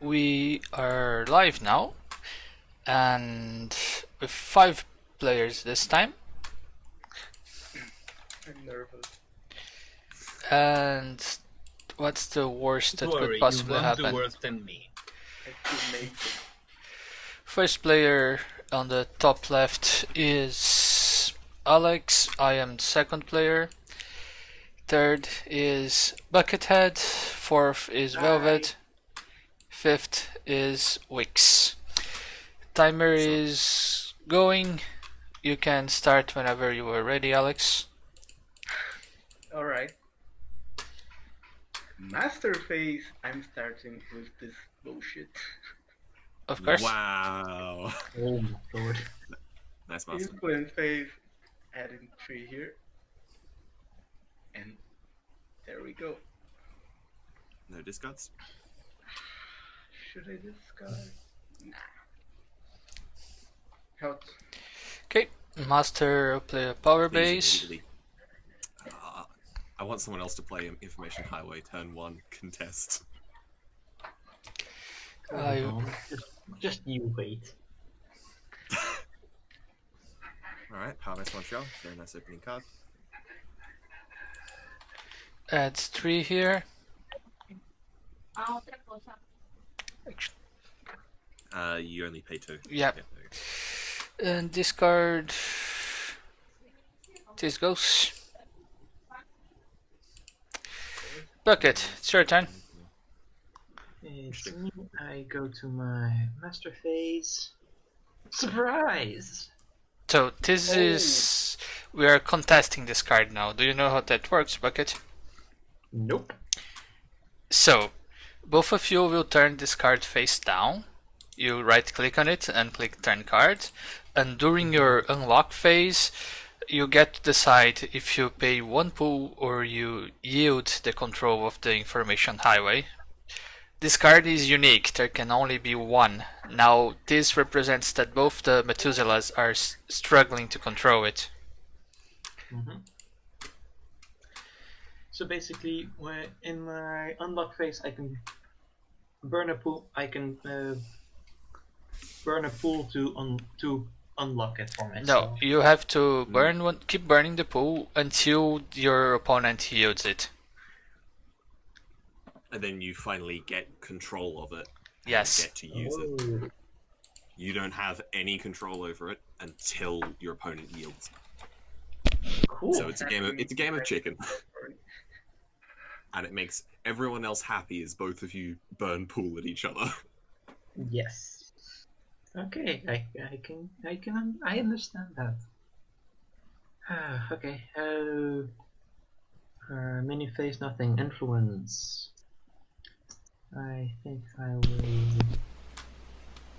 We are live now, and with 5 players this time. I'm nervous. And what's the worst that could possibly happen? You won't do worse than me. I feel naked. First player on the top left is Alex. I am second player. Third is Buckethead. Fourth is Velvet. Fifth is Wix. Timer is going. You can start whenever you are ready, Alex. Alright. Master phase, I'm starting with this bullshit. Of course. Wow. Oh my god. Nice master. Influence phase, adding 3 here. And there we go. No discards? Should I discard? Nah. Health. Okay, Master play a power Please base. immediately. I want someone else to play Information Highway turn 1 contest. Just you wait. Alright, Power Base Montreal. Very nice opening card. Add 3 here. You only pay 2. Yep. Yeah, there you go. And discard. This goes. Bucket, it's your turn. It's me. I go to my master phase. Surprise! So this is. We are contesting this card now. Do you know how that works, Bucket? Nope. So, both of you will turn this card face down. You right click on it and click turn card. And during your unlock phase, you get to decide if you pay 1 pool or you yield the control of the information highway. This card is unique, there can only be 1. Now, this represents that both the Methuselahs are struggling to control it. So basically, in my unlock phase, I can burn a pool. I can burn a pool to unlock it for myself. No, you have to burn one, keep burning the pool until your opponent yields it. And then you finally get control of it. And Yes. get to use it. You don't have any control over it until your opponent yields. Cool. So it's a game of chicken. And it makes everyone else happy as both of you burn pool at each other. Yes. Okay, I understand that. Okay. Mini phase, nothing. Influence. I think I will.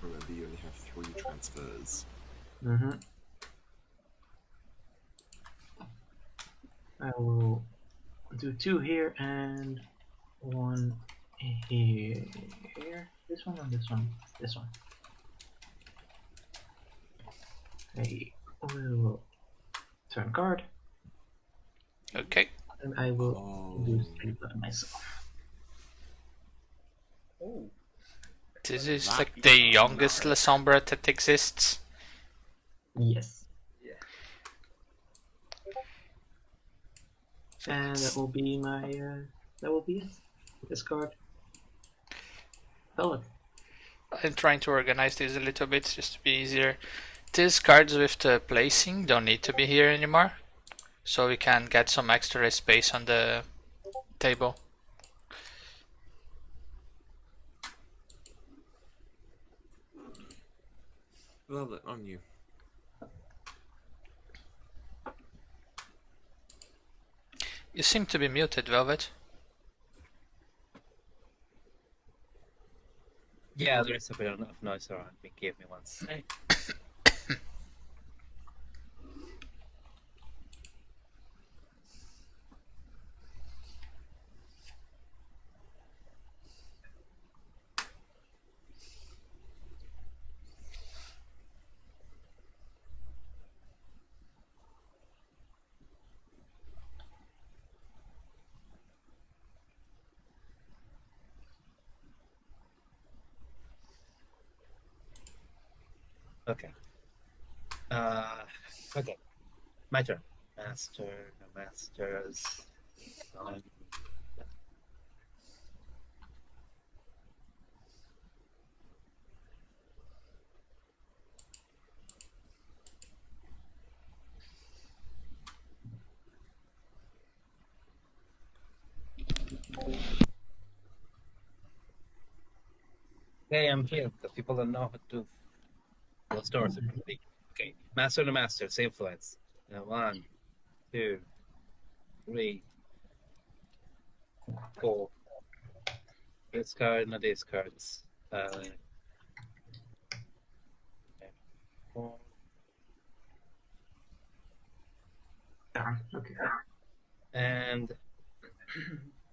Remember, you only have 3 transfers. I will do 2 here and 1 here. This one or this one? This one. I will turn card. Okay. And I will do 3 by myself. Oh. This is like the youngest Lasombra that exists. Yes. Yeah. And that will be my. That will be it. This card. Velvet. I'm trying to organize this a little bit just to be easier. These cards with the placing don't need to be here anymore, so we can get some extra space on the table. Love it, on you. You seem to be muted, Velvet. Yeah, there is a bit of noise around me. Give me 1 sec. Okay. Okay. My turn. Master, no masters. Um, Okay, I'm here because people don't know how to close doors. Okay, master to master, influence. 1, 2, 3, 4. Discard, no discards. 4. Darn. Okay. And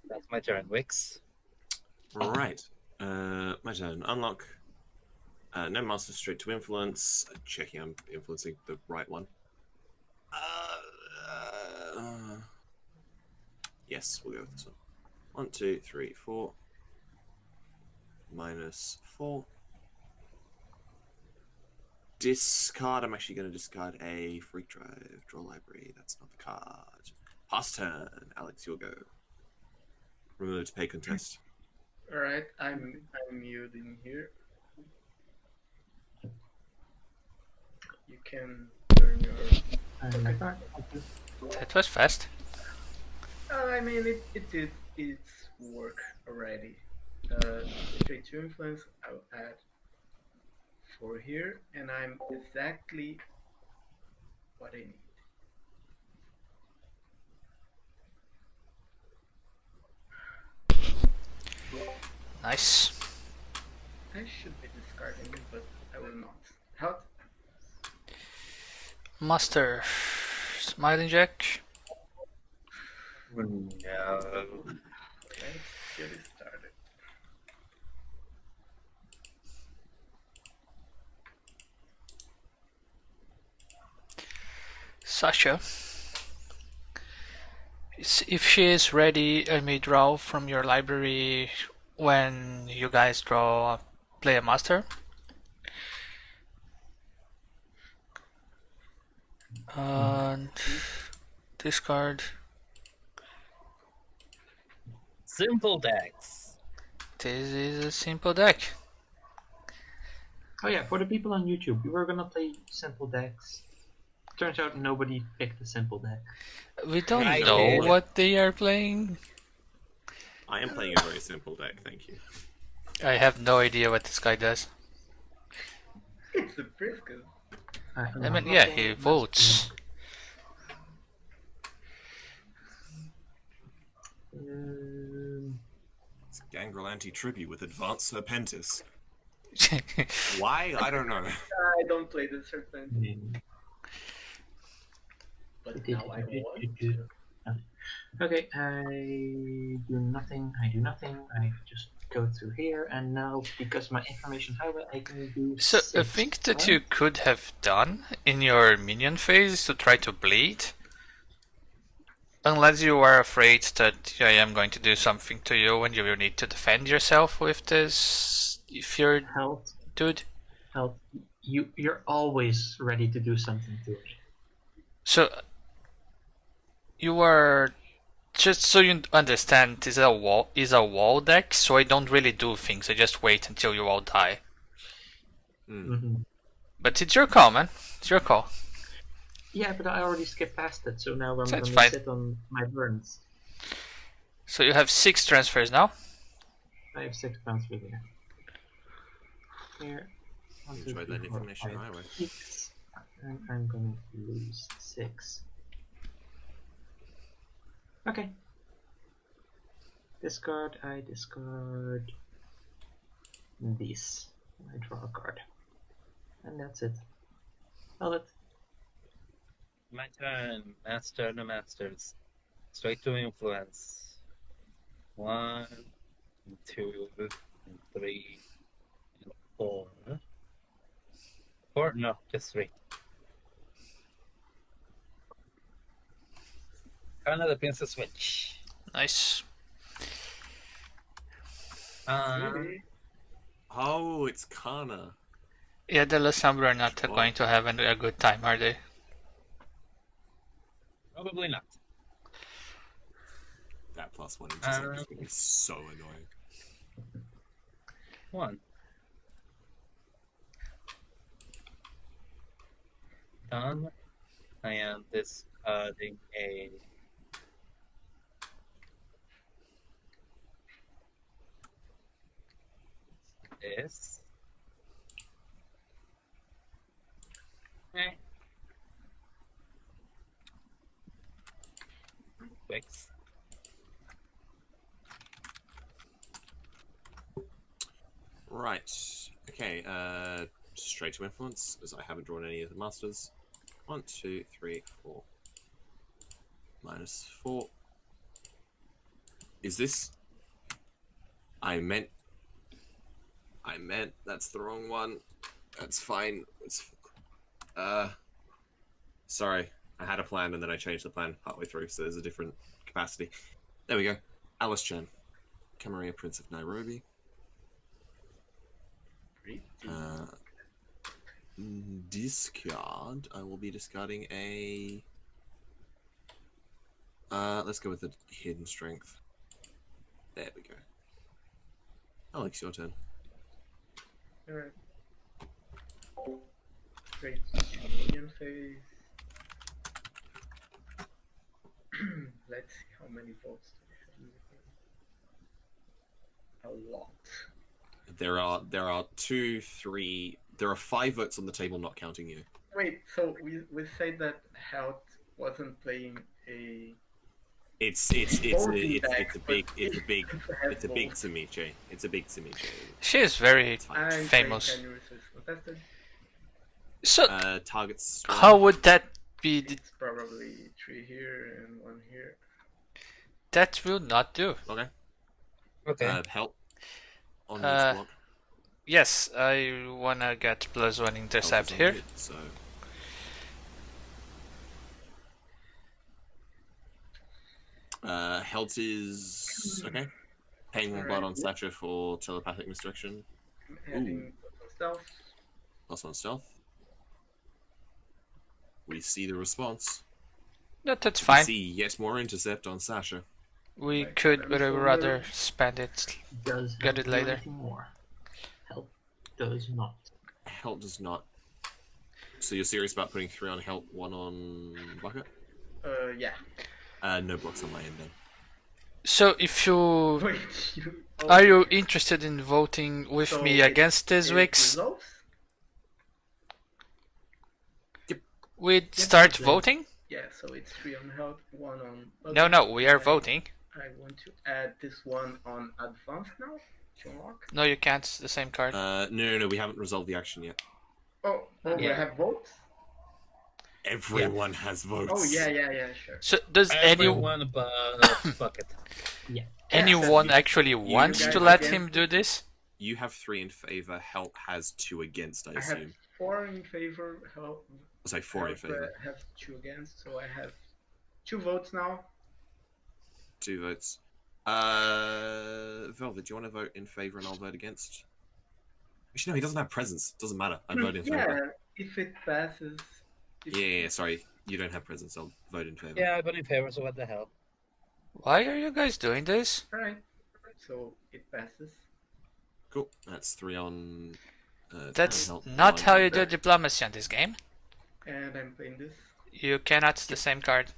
that's my turn. Wix. Right. My turn. Unlock. No master straight to influence. Checking I'm influencing the right one. Yes, we'll go with this one. 1, 2, 3, 4. -4. Discard. I'm actually going to discard a freak drive. Draw library. That's not the card. Pass turn. Alex, you'll go. Remember to pay contest. Alright, I'm muting here. You can turn your... And my card. That was fast. I mean, it did its work already. Straight to influence, I'll add 4 here, and I'm exactly what I need. Nice. I should be discarding it, but I will not. How? Master. Smiling Jack. No. Let's get it started. Sascha. If she is ready, I may draw from your library when you guys play a master. And discard. Simple decks. This is a simple deck. Oh yeah, for the people on YouTube, we were gonna play simple decks. Turns out nobody picked a simple deck. We don't I know did. what they are playing. I am playing a very simple deck, thank you. I have no idea what this guy does. It's a priscus. I mean, yeah, he votes. It's gangrel anti-tribute with advanced serpentis. Why? I don't know. I don't play the serpent, but now I want to. Okay, I do nothing. I just go through here, and now because my information highway, I can do. So, a 6, thing that right? you could have done in your minion phase is to try to bleed. Unless you are afraid that I am going to do something to you and you will need to defend yourself with this. If you're Health, dude. health. You're always ready to do something to me. So, you are. Just so you understand, this is a wall deck, so I don't really do things. I just wait until you all die. But it's your call, man. It's your call. Yeah, but I already skipped past it, so now I'm That's gonna fine. sit on my burns. So you have 6 transfers now. I have 6 transfers here. Here. 1, 2, Enjoy 3, that 4, information 5, highway. 6. And I'm gonna lose 6. Okay. Discard, I discard these. I draw a card. And that's it. Held it. My turn. Master, no masters. Straight to influence. 1, 2, 3, 4. 4? No, just 3. Another Princess Switch. Nice. Really? Oh, it's Kana. Yeah, the Lasombra are not Sure. going to have a good time, are they? Probably not. That +1 intercept is going to be so annoying. 1. Done. I am discarding a this. Wix. Right. Okay. Straight to influence, as I haven't drawn any of the masters. 1, 2, 3, 4. -4. Is this? I meant. That's the wrong one. That's fine. It's. Sorry. I had a plan and then I changed the plan partway through, so there's a different capacity. There we go. Alice Chen, Camarilla Prince of Nairobi. Discard. I will be discarding a. Let's go with the hidden strength. There we go. Alex, your turn. Alright. Great. Medium phase. Let's see how many votes do we have in the game. A lot. There are 2, 3. There are 5 votes on the table, not counting you. Wait, so we said that Health wasn't playing a. It's a big Tzimisce. Tzimisce. It's a big Tzimisce. She is very I'm famous. playing Research contested. So, Targets. how would that be? It's probably 3 here and 1 here. That will not do. Okay. Okay. Help. On Uh, each block. Yes, I wanna get +1 intercept Help is on here. hit, so. Health is okay. Paying 1 blood on Sascha for telepathic misdirection. Having stealth. +1 stealth. We see the response. No, that's We fine. see yet more intercept on Sascha. We Like, could, I'm but I would so- rather spend it. Does Get help it do later. anything more? Help does not. Help does not. So you're serious about putting 3 on help, 1 on bucket? Yeah. No blocks on my end then. So, if you Wait, you. are you interested in voting with So me it- against this it Wix? resolves? We'd start please. voting? Yeah, so it's 3 on health, 1 on. No, we are voting. I want to add this one on advanced now to unlock. No, you can't. It's the same card. No, we haven't resolved the action yet. Oh, we Yeah. have votes? Everyone has votes. Oh, yeah, sure. So, does Everyone but Bucket. anyone actually wants guys to let against him do this? You have 3 in favor. Help has 2 against, I I have assume. 4 in favor, help. I'll say 4 in Health, favor. have 2 against, so I have 2 votes now. 2 votes. Velvet, do you want to vote in favor and I'll vote against? Actually, no, he doesn't have presence. Doesn't matter. I vote in favor. Yeah, if it passes. Yeah, sorry. You don't have presence. I'll vote in favor. Yeah, I voted in favor, so what the hell? Why are you guys doing this? Alright, so it passes. Cool. That's 3 on. That's help, not 1 how on you do back. diplomacy on this game. And I'm playing this. You cannot the same card.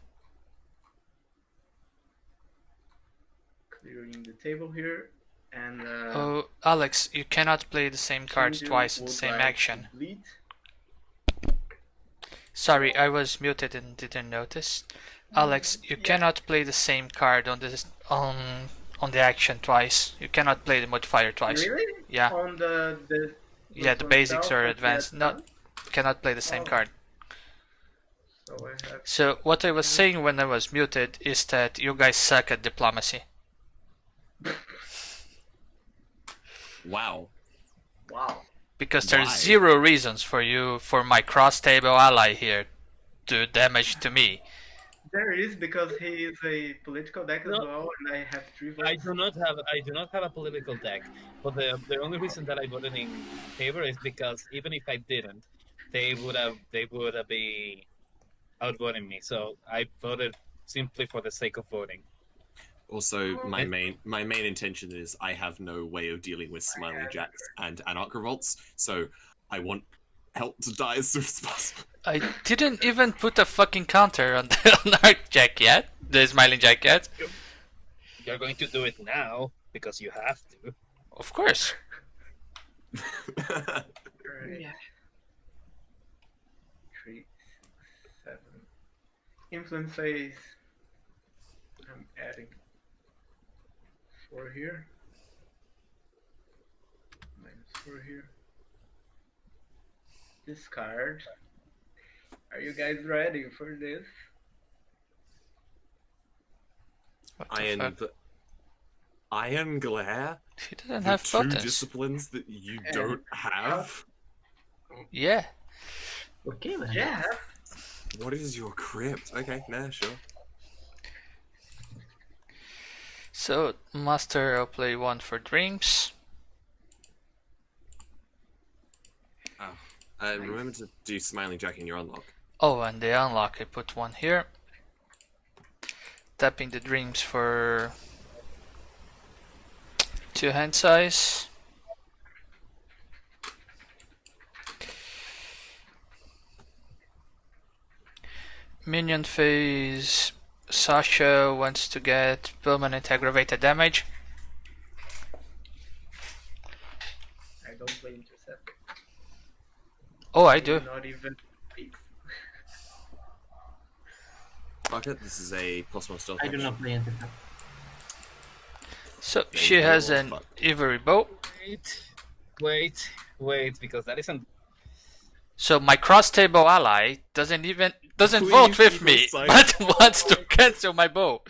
Clearing the table here. And. Oh, Alex, you cannot play the same card Shinju twice in the would same like to action. bleed. Sorry, I was muted and didn't notice. Alex, you Yeah. cannot play the same card on the action twice. You cannot play the modifier twice. Really? Yeah. On the Yeah, the on basics stealth or and advanced. that No, one? cannot play the same Oh. card. So I have. So what I was saying when I was muted is that you guys suck at diplomacy. Wow. Wow. Because there's Why? 0 reasons for my cross table ally here to damage to me. There is, because he is a political deck as No. well, and I have 3 votes. I do not have a political deck, but the only reason that I voted in favor is because even if I didn't, they would be outvoting me. So I voted simply for the sake of voting. Also, my main intention is I have no way of dealing with Smiling Jacks and Anarch Revolts, so I want help to die as soon as possible. I didn't even put a fucking counter on the Arc Jack yet. The Smiling Jack yet. You're going to do it now because you have to. Of course. Right. Yeah. 3, 7. Influence phase. I'm adding 4 here. -4 here. Discard. Are you guys ready for this? What the fuck? Iron Glare? He doesn't The have two buttons. disciplines that you And don't have? Yeah. Okay then. Yeah. What is your crypt? Okay, nah, sure. So, Master, I'll play 1 for Dreams. Remember to do Smiling Jack in your unlock. Oh, and the unlock, I put 1 here. Tapping the Dreams for 2 hand size. Minion phase. Sascha wants to get permanent aggravated damage. I don't play Intercept. Oh, I do. Not even peaks. Fuck it, this is a +1 stealth. I do not play Intercept. So she has an Fuck. Ivory Bow. Wait, because that isn't. So my cross table ally doesn't Please, vote with me, Eagle but wants to cancel my bow.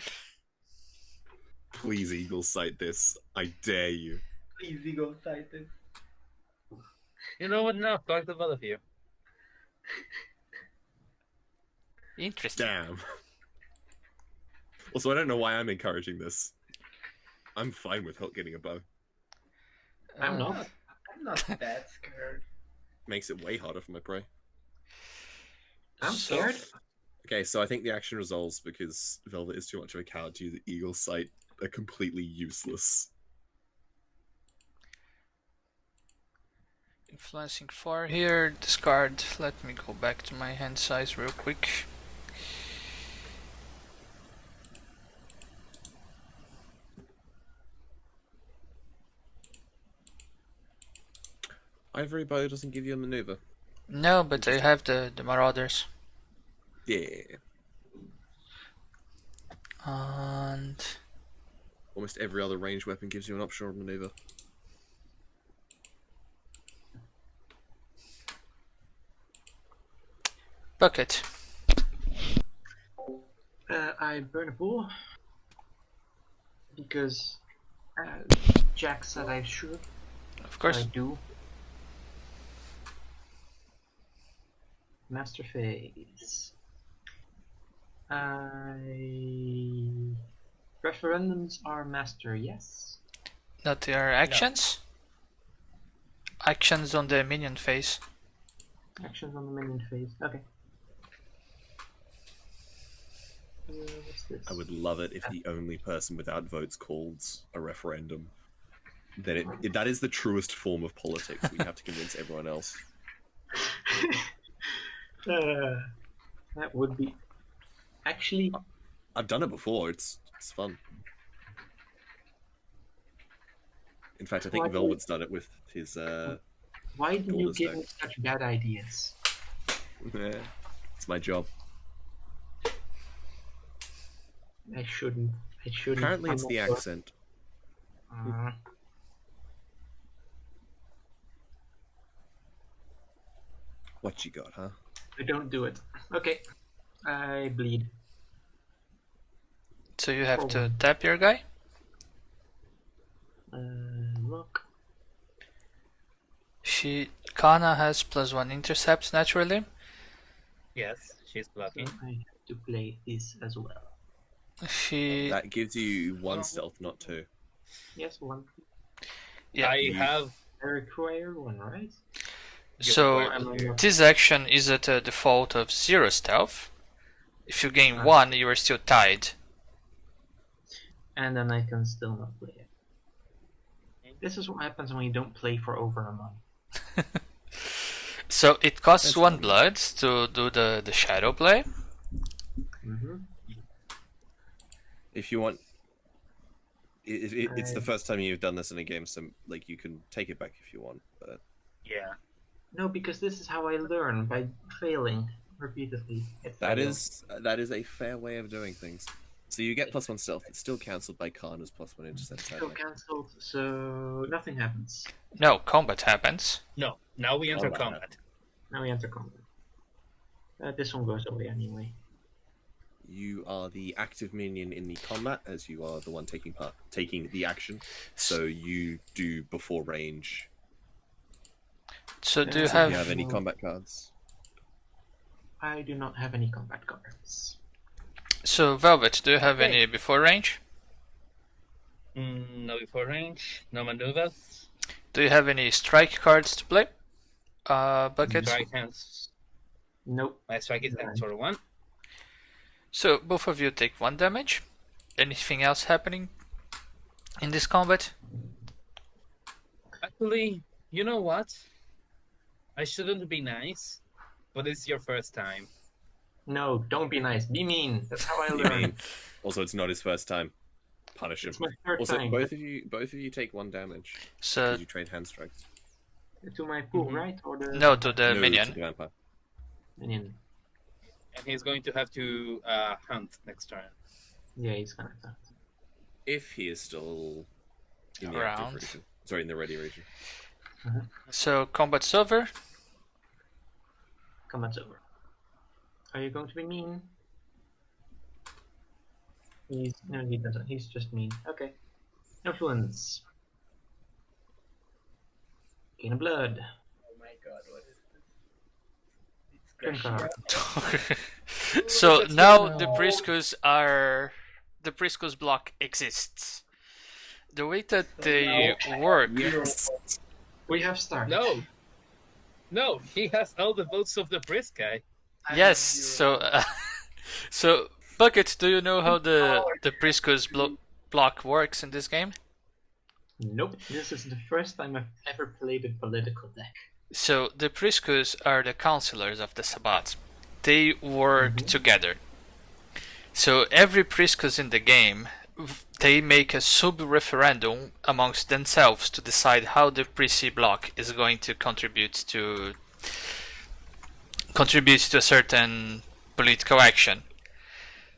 Please, Eagle, cite this. I dare you. Please, Eagle Titan. You know what? No, fuck the both of you. Interesting. Damn. Also, I don't know why I'm encouraging this. I'm fine with Hulk getting a bow. I'm not. I'm not that scared. Makes it way harder for my prey. I'm scared. Okay, so I think the action resolves because Velvet is too much of a coward to use the Eagle sight. Are completely useless. Influencing 4 here, discard. Let me go back to my hand size real quick. Ivory Bow doesn't give you a maneuver. No, but I have the Marauders. Yeah. And Almost every other ranged weapon gives you an optional maneuver. Bucket. I burn a pool because Jack said I should. Of I course. do. Master phase. Referendums are master, yes. Not their actions. Actions on the minion phase. Actions on the minion phase. Okay. What's this? I would love it if the only person without votes called a referendum. Then that is the truest form of politics. We have to convince everyone else. That would be actually. I've done it before. It's fun. In fact, I think Why- Velvet's done it with his. Why do you Golden give stack. me such bad ideas? It's my job. I shouldn't. Apparently, I'm it's not the sure. accent. What you got, huh? I don't do it. Okay. I bleed. So you have to tap your guy. Look. Kana has +1 intercept naturally. Yes, she's blocking. I to play this as well. That gives you 1 stealth, not 2. Yes, one. Yeah. I have. I require one, right? So this action is at a default of 0 stealth. If you gain 1, you are still tied. And then I can still not play it. This is what happens when you don't play for over a month. So it costs 1 blood to do the shadow play. If you want, it's the first time you've done this in a game, so like you can take it back if you want. But Yeah. No, because this is how I learn, by failing repeatedly. that is a fair way of doing things. So you get +1 stealth. It's still cancelled by Khan as +1 intercept. still cancelled, so nothing happens. No, combat happens. No. Now we enter Combat. combat. Now we enter combat. This one goes away anyway. You are the active minion in the combat, as you are the one taking the action. So you do before range. So do you So if you have... have any combat cards? I do not have any combat cards. So Velvet, do you have any before range? No before range. No maneuvers. Do you have any strike cards to play? Bucket? Strike hands. Nope. My strike is hands for 1. So both of you take 1 damage. Anything else happening in this combat? Actually, you know what? I shouldn't be nice, but it's your first time. No, don't be nice. Be mean. That's how I You learn. mean? Also, it's not his first time. Punish him. It's my third Also, time. both of you take 1 damage So because you trade hand strikes. To my pool, right? Or the no, to the No, minion. to the vampire. minion. And he's going to have to hunt next turn. Yeah, he's gonna attack. If he is still in the Around. active region. Sorry, in the ready region. So combat's over. Combat's over. Are you going to be mean? No, he doesn't. He's just mean. Okay. Influence. Gain of blood. Oh my god, what is this? It's Turn crashing card. out. So now the priscus block exists. The way that they work. We have started. No, he has all the votes of the Brisk guy. I Yes. have zero. So Bucket, do you know how the priscus block works in this game? Nope. This is the first time I've ever played a political deck. So the priscus are the counselors of the Sabbat. They work together. So every priscus in the game, they make a sub-referendum amongst themselves to decide how the Prissy block is going to contribute to a certain political action.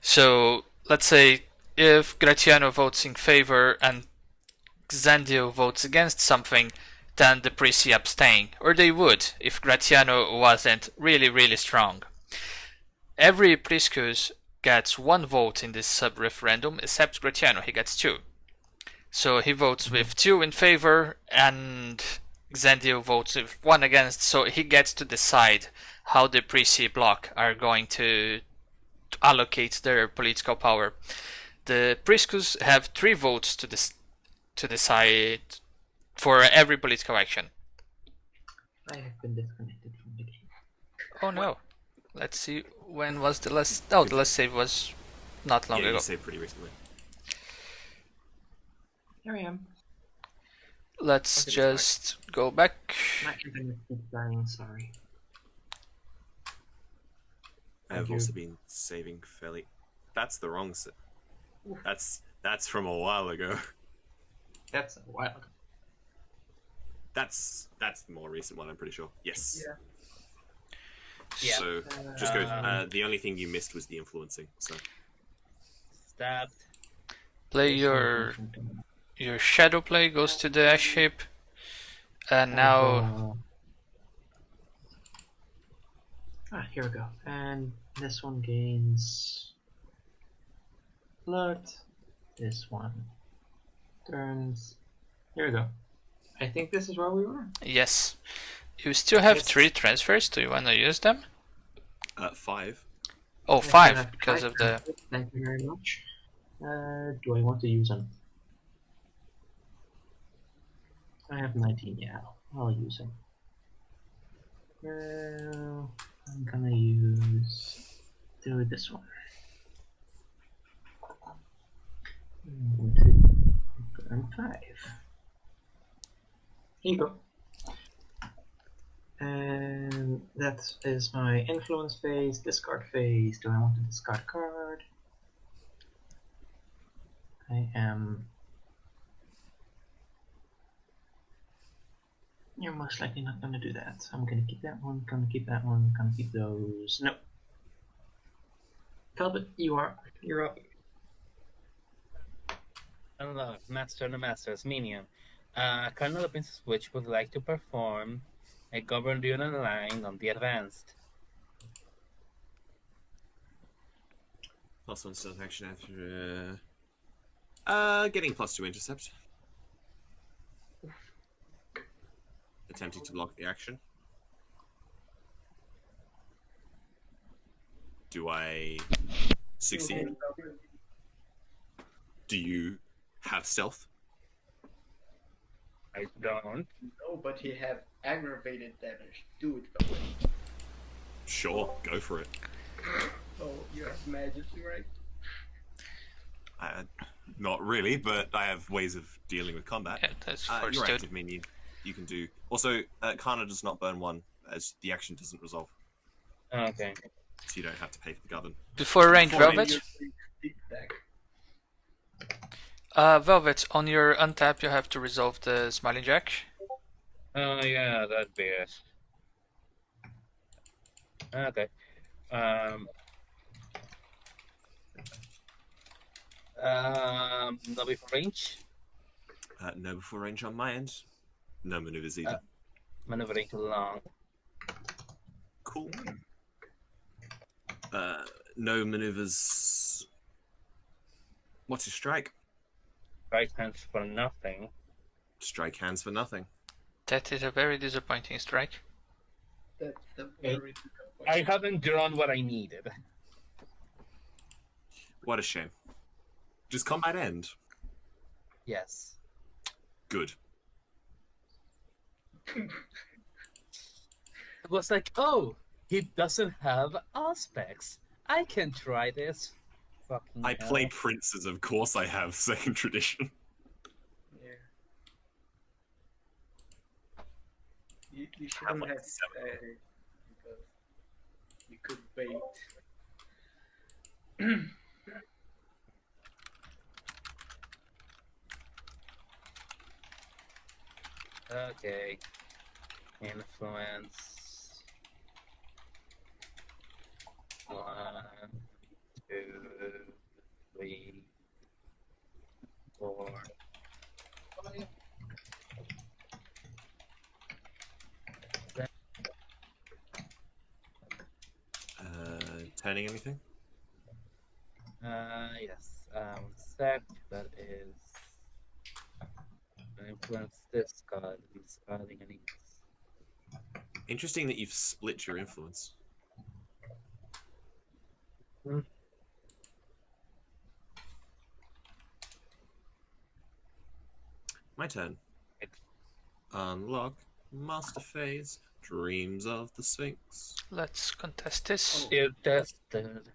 So let's say if Gratiano votes in favor and Xandio votes against something, then the Prissy abstain, or they would if Gratiano wasn't really strong. Every priscus gets 1 vote in this sub-referendum, except Gratiano, he gets 2. So he votes with 2 in favor, and Xandio votes with 1 against, so he gets to decide how the Prissy block are going to allocate their political power. The priscus have 3 votes to decide for every political action. I have been disconnected from the game. Oh no. Let's see, when was the last... Oh, the last save was not long Yeah, ago. you saved pretty recently. Here I am. Let's just go back. My internet keeps dying, sorry. I have Thank you. also been saving fairly. That's the wrong set. That's from a while ago. That's a while. That's the more recent one, I'm pretty sure. Yes. Yeah. Yeah. So just go. The only thing you missed was the influencing. So Stabbed. Play your shadow play, goes to the ash heap. And now... Here we go. And this one gains blood. This one turns. Here we go. I think this is where we were. Yes. You still have Yes. 3 transfers, do you want to use them? 5. Oh, I 5 have because 5 of the. cards. Thank you very much. Do I want to use them? I have 19, yeah. I'll use them. I'm gonna do this one. 1, 2, and 5. Here you go. And that is my influence phase, discard phase. Do I want to discard a card? I am. You're most likely not gonna do that. I'm gonna keep that one, gonna keep that one, gonna keep those. No. Talbot, you're up. Hello, Master and the Masters, Minion. Colonel of Princess Witch would like to perform a governed unit line on the advanced. +1 stealth action after. Getting +2 intercept. Attempting to block the action. Do I succeed? Do you have stealth? I don't. No, but he have aggravated damage. Do it, Velvet. Sure, go for it. Oh, you have majesty, right? Not really, but I have ways of dealing with combat. Yeah, that's You're first dude. active minion. You can do. Also, Kana does not burn 1, as the action doesn't resolve, Okay. so you don't have to pay for the govern. Before range, Before Velvet. Big stack. Velvet, on your untap, you have to resolve the Smiling Jack. Oh yeah, that'd be it. Okay. No before range. No before range on my end. No maneuvers either. Maneuvering too long. Cool. No maneuvers. What's your strike? Right hands for nothing. Strike hands for nothing. That is a very disappointing strike. That's the very I haven't drawn what I needed. What a shame. Does combat end? Yes. Good. It was like, oh, he doesn't have aspects. I can try this. Fucking I hell. play princes, of course I have second tradition. Yeah. You I have shouldn't like have 7. said it because you could bait. Okay. Influence. 1, 2, 3, 4. Turning anything? Yes. Sec, that is. Influence this card. He's adding an Interesting that you've split your influence. My turn. Unlock Master Phase. Dreams of the Sphinx. Let's contest this. It tested.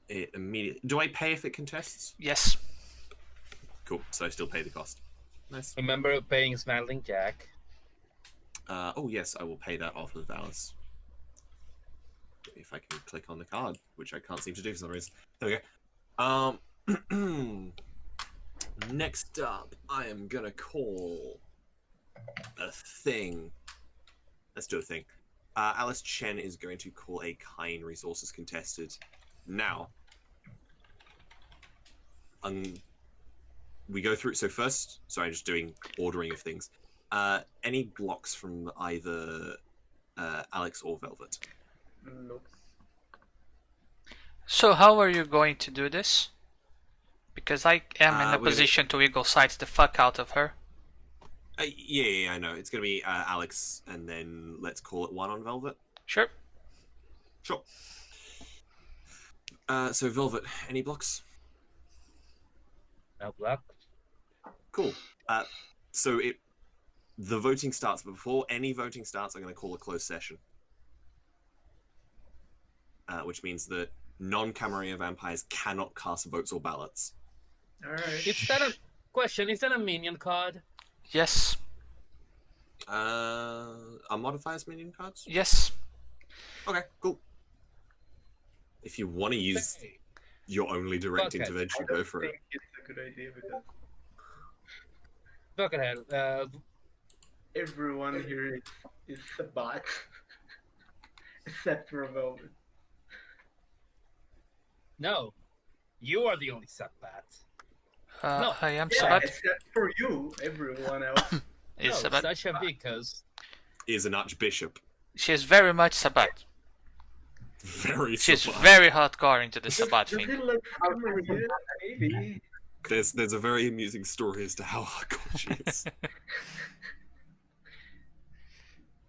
It immediately. Do I pay if it contests? Yes. Cool. So I still pay the cost. Nice. Remember paying Smiling Jack. Oh yes, I will pay that off of Alez. If I can click on the card, which I can't seem to do for some reason. There we go. Next up, I am gonna call a thing. Let's do a thing. Alice Chen is going to call a Kind Resources Contested. Now, we go through. So first, sorry, I'm just doing ordering of things. Any blocks from either Alex or Velvet? Nope. So how are you going to do this? Because I am in a we're position to eagle sight the fuck out of her. Yeah, I know. It's going to be Alex, and then let's call it 1 on Velvet. Sure. Sure. So Velvet, any blocks? No block. Cool. So the voting starts, but before any voting starts, I'm going to call a closed session. Which means that non-Camarilla vampires cannot cast votes or ballots. Alright. Is that a question? Is that a minion card? Yes. Are modifiers minion cards? Yes. Okay, cool. If you want to use Okay. your only direct Buckethead. intervention, I go don't for it. think it's a good idea because Buckethead. everyone here is a bot. Except for Velvet. No, you are the only Sabat. No. I am Yeah, Sabat. except for you, everyone else. Is No, Sabat. Sascha because Is an archbishop. She is very much Sabat. Very She's Sabat. very hardcore into the Sabat Does thing. it look familiar? Maybe. There's a very amusing story as to how hardcore she is.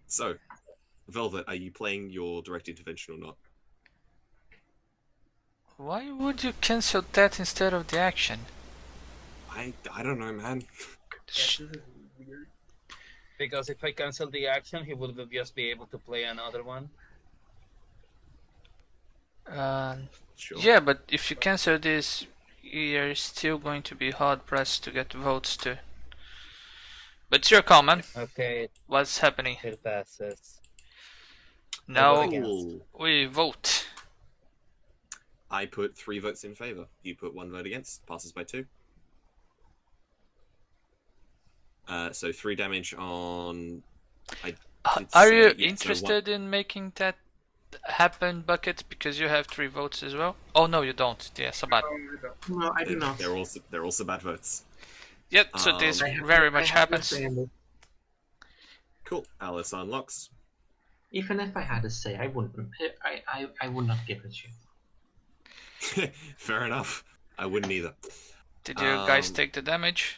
So, Velvet, are you playing your direct intervention or not? Why would you cancel that instead of the action? I don't know, man. Yeah, this is weird. because if I cancel the action, he would just be able to play another one. Sure. Yeah, but if you cancel this, you're still going to be hard pressed to get votes too. But it's your call, man. Okay, What's happening? it passes. Now Cool. we vote. I put 3 votes in favor. You put 1 vote against. Passes by 2. So 3 damage on. Are you yeah, so interested in making that happen, Bucket? Because you have 3 votes as well. Oh no, you don't. Yeah, Sabat. No, I do not. They're also bad votes. Yep. So this I have- very I much have to happens. say, Cool. Alice unlocks. even if I had to say, I wouldn't. I would not give a shit. Fair enough. I wouldn't either. Did you guys Um, take the damage?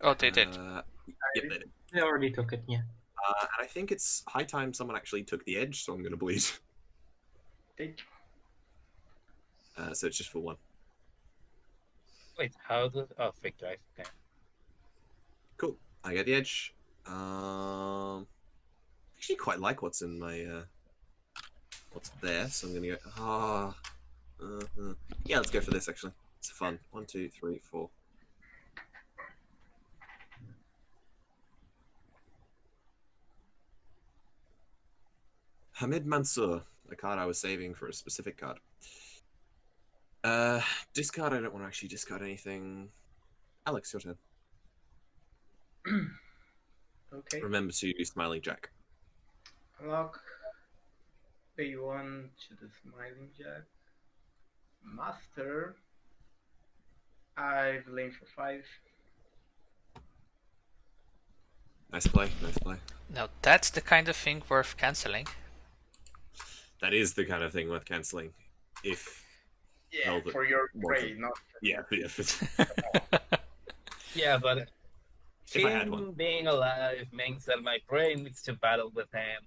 Oh, they did. Yep, they did. I already took it. Yeah. And I think it's high time someone actually took the edge, so I'm going to bleed. So it's just for 1. Wait, how do? Oh, fake drive. Okay. Cool. I get the edge. Actually, quite like what's in my what's there, so I'm gonna go. Yeah, let's go for this. Actually, it's fun. 1, 2, 3, 4. Hamid Mansour, a card I was saving for a specific card. Discard. I don't want to actually discard anything. Alex, your turn. Okay. Remember to do Smiling Jack. Unlock. Pay 1 to the Smiling Jack. Master. I've lain for 5. Nice play. Nice play. Now that's the kind of thing worth canceling. That is the kind of thing worth cancelling. If Yeah, Velvet for your wasn't. prey, not for yeah, if it's Yeah, but If I had him one. being alive means that my brain needs to battle with him,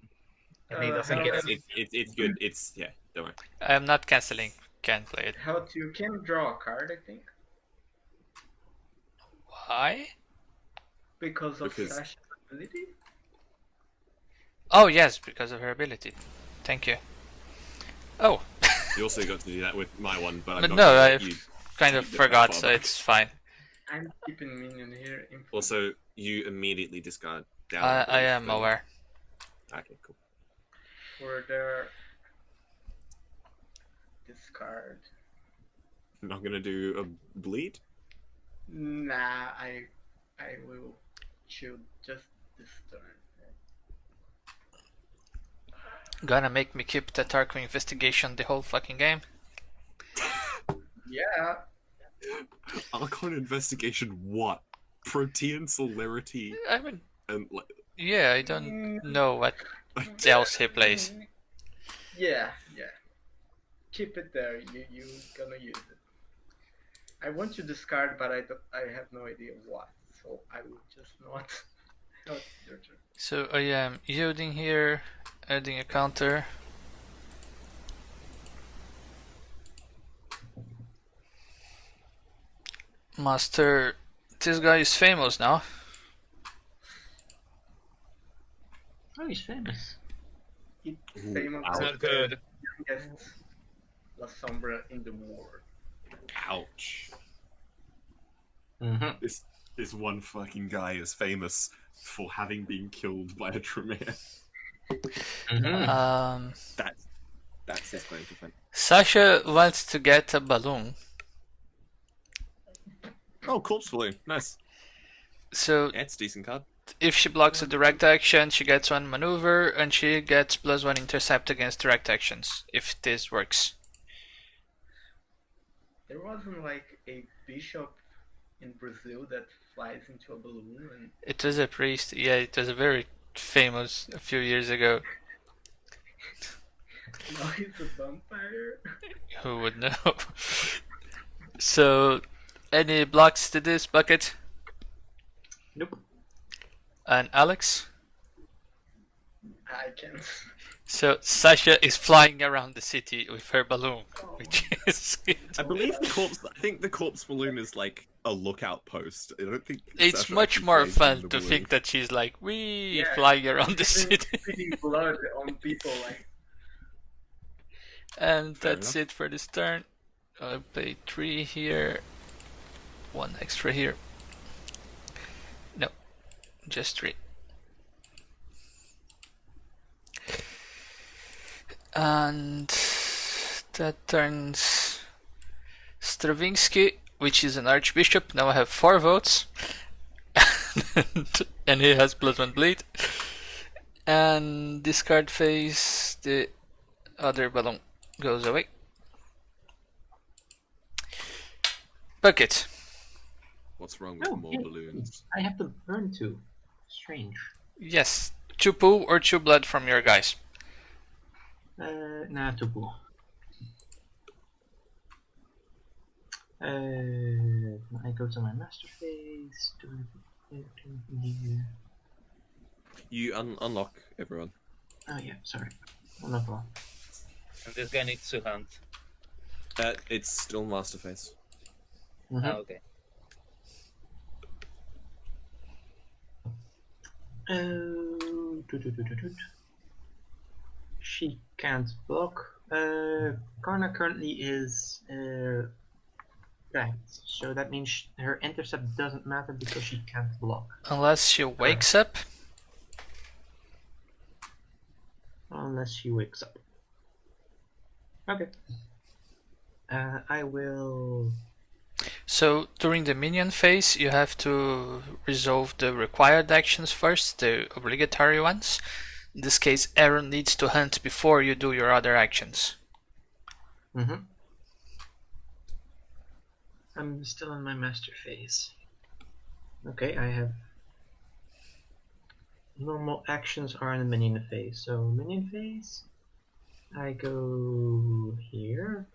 and he doesn't how get does- it. it's good. It's don't worry. I'm not canceling. Can't play it. How to, you can draw a card, I think, Why? because of Because- Sasha's ability. Oh yes, because of her ability. Thank you. Oh, You also got to do that with my one, but I'm but not no, gonna I let you kind of keep it that forgot, far so back. it's fine. I'm keeping minion here. In Also, you immediately discard down. I am aware. Okay, cool. for their discard. I'm not gonna do a bleed. Nah, I will shoot just this turn. Gonna make me keep the Tarko investigation the whole fucking game. Yeah, Archon investigation. What? Protean celerity I mean, and like. yeah, I don't know what else he plays. yeah. Keep it there. You gonna use it. I want to discard, but I have no idea what. So I will just not. Not your turn. So I am yielding here, adding a counter. Master, this guy is famous now. Oh, he's famous. It's Ooh, famous ouch. It's as not good. the youngest Lasombra in the world. Ouch. Mm-hmm. This one fucking guy is famous for having been killed by a tremere. Mm-hmm. That's his claim to fame. Sascha wants to get a balloon. Oh, corpse balloon. Nice. So Yeah, it's a decent card. if she blocks a direct action, she gets 1 maneuver, and she gets +1 intercept against direct actions, if this works. There wasn't like a bishop in Brazil that flies into a balloon and It was a priest, yeah, it was a very famous a few years ago. now he's a vampire. Who would know? So, any blocks to this bucket? Nope. And Alex? I can't. So Sascha is flying around the city with her balloon, which is I think the corpse balloon is like a lookout post. I don't think it's Sasha much actually more flies in fun the to balloon. think that she's like wee Yeah, flying around the Even city. spitting blood on people like And Fair that's enough. it for this turn. I'll play 3 here, 1 extra here. No, just 3. And that turns Stravinsky, which is an archbishop. Now I have 4 votes. And he has +1 bleed. And discard phase, the other balloon goes away. Bucket. What's wrong with Oh, more hey, balloons? I have to burn 2. Strange. Yes, 2 poo or 2 blood from your guys. Nah, 2 pool. I go to my master phase. Do anything here? You unlock everyone. Oh yeah, sorry. Oh, no problem. And this guy needs to hunt. It's still master phase. Mhm. Oh, okay. She can't block. Karna currently is right, so that means her intercept doesn't matter because she can't block. Unless she wakes up. Unless she wakes up. Okay. I will. So during the minion phase, you have to resolve the required actions first, the obligatory ones. In this case, Aaron needs to hunt before you do your other actions. Mm-hmm. I'm still in my master phase. Okay, I have. Normal actions are in the minion phase. So, minion phase, I go here.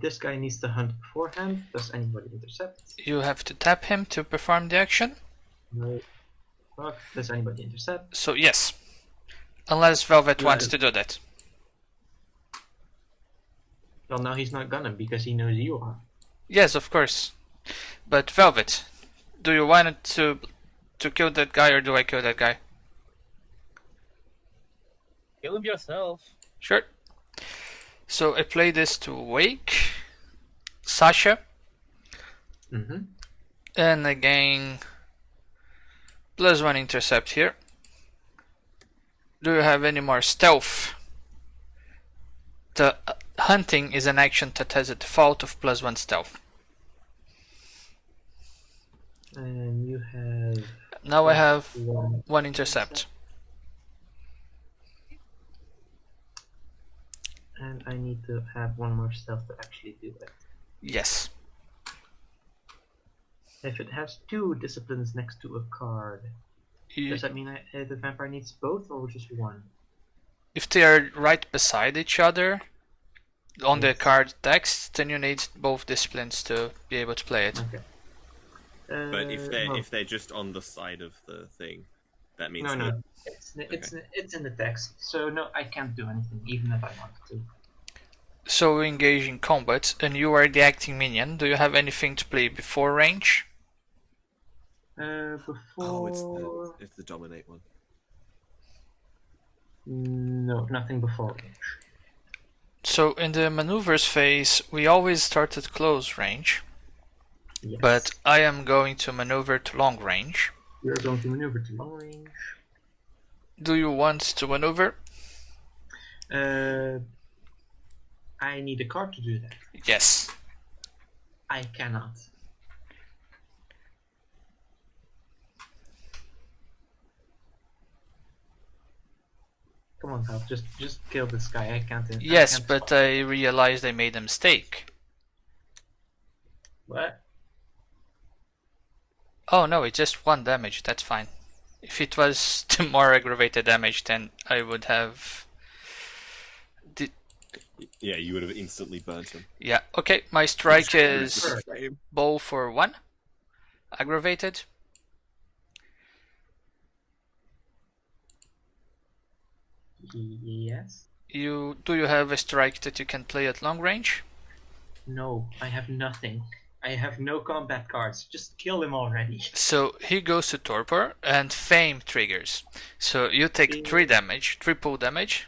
This guy needs to hunt beforehand. Does anybody intercept? You have to tap him to perform the action. No. Fuck. Does anybody intercept? So yes, unless Velvet Yeah. wants to do that. Well, now he's not gonna because he knows you are. Yes, of course. But Velvet, do you want to kill that guy or do I kill that guy? Kill him yourself. Sure. So I play this to wake Sascha, Mm-hmm. and again +1 intercept here. Do you have any more stealth? The hunting is an action that has a default of +1 stealth. And you have. Now I have one. 1 intercept. And I need to have one more stealth to actually do it. Yes. If it has 2 disciplines next to a card, does that mean the vampire needs both or just one? If they are right beside each other on the Yes. card text, then you need both disciplines to be able to play it. Okay. But No. if they're just on the side of the thing, that means No, that no. It's in the text. So no, I can't do anything, even if I wanted to. So we engage in combat, and you are the acting minion. Do you have anything to play before range? Before. Oh, it's the dominate one. No, nothing before range. So in the maneuvers phase, we always start at close range, Yes. but I am going to maneuver to long range. You're going to maneuver to long range. Do you want to maneuver? I need a card to do that. Yes. I cannot. Come on, pal. Just kill this guy. I can't. Yes, can't but spot. I realized I made a mistake. What? Oh no, it's just 1 damage, that's fine. If it was the more aggravated damage, then I would have... Yeah, you would have instantly burnt him. Yeah, okay, my strike is Frame. bow for 1. Aggravated. Yes. Do you have a strike that you can play at long range? No, I have nothing. I have no combat cards. Just kill him already. So he goes to torpor and fame triggers. So you take 3 damage, triple damage.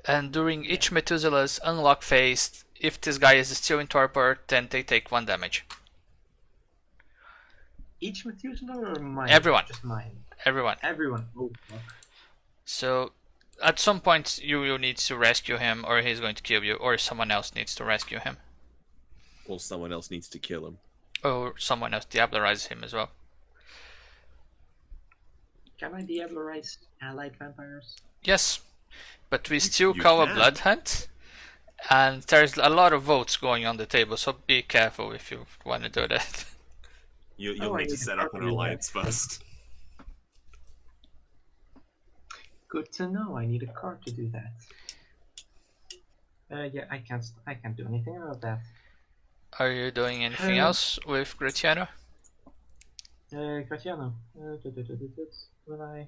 And during each Methuselah's unlock phase, if this guy is still in torpor, then they take 1 damage. Each Methuselah or mine? Everyone. Just mine. Everyone. Everyone. Oh, fuck. So at some point you will need to rescue him, or he's going to kill you, or someone else needs to rescue him. Or someone else needs to kill him. Or someone else diabolizes him as well. Can I diabolarize allied vampires? Yes, but we still You call a can. blood hunt, and there's a lot of votes going on the table, so be careful if you want to do that. You'll I need to need set to up an copy that. alliance first. Good to know. I need a card to do that. Yeah, I can't do anything about that. Are you doing anything else with Gratiano? Gratiano. Will I?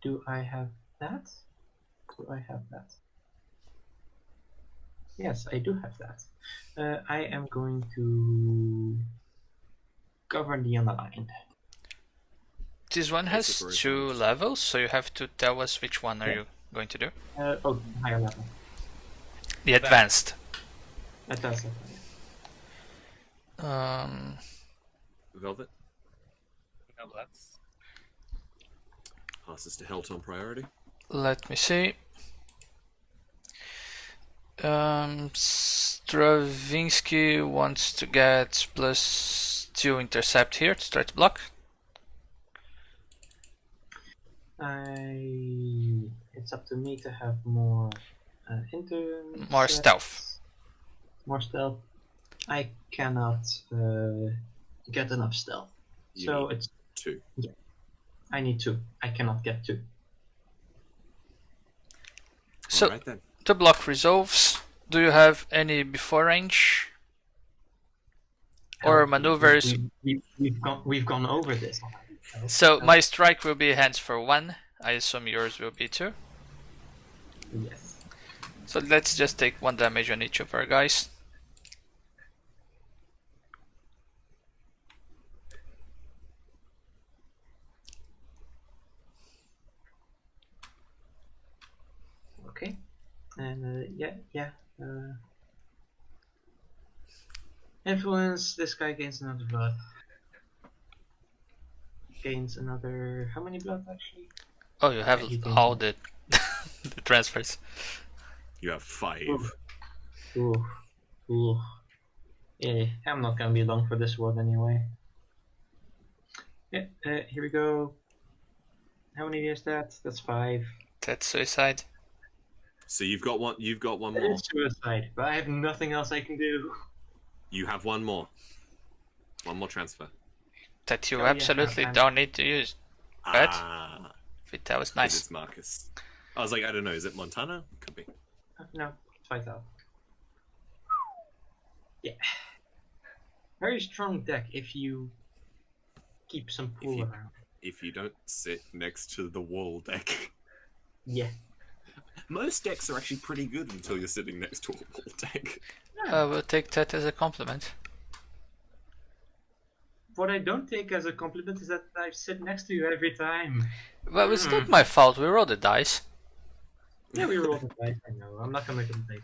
Do I have that? Do I have that? Yes, I do have that. I am going to govern the unaligned. This one has Basically, 2 it's- levels, so you have to tell us which one are you going to do. Higher level. The advanced. That does it. Velvet No, that's passes to Helt on priority. Let me see. Stravinsky wants to get +2 intercept here to try to block. It's up to me to have more More stealth. More stealth. I cannot get enough stealth. You So need it's 2. I need 2. I cannot get 2. So Alright then. the block resolves. Do you have any before range? Or maneuvers? We've gone over this. So my strike will be hands for 1. I assume yours will be 2. Yes. So let's just take 1 damage on each of our guys. Okay. And yeah. Influence. This guy gains another blood. Gains another. How many blood actually? Oh, you have Yeah, he gains all one. the the transfers. You have 5. Ooh. Yeah, I'm not gonna be long for this one anyway. Yeah, here we go. How many is that? That's 5. That's suicide. So you've got one. You've got one That more. is suicide, but I have nothing else I can do. You have one more. One more transfer. That you Oh, yeah, absolutely I'm- don't need to use. But Ah, that was 'cause nice. it's Marcus. I was like, I don't know. Is it Montana? Could be. No, 5,000. Yeah. Very strong deck if you keep some pool you- around. If you don't sit next to the wall deck. Yeah. Most decks are actually pretty good until you're sitting next to a wall deck. We'll take that as a compliment. What I don't take as a compliment is that I sit next to you every time. Well, it's not my fault. We roll the dice. Yeah, we roll the dice. I know. I'm not gonna complain.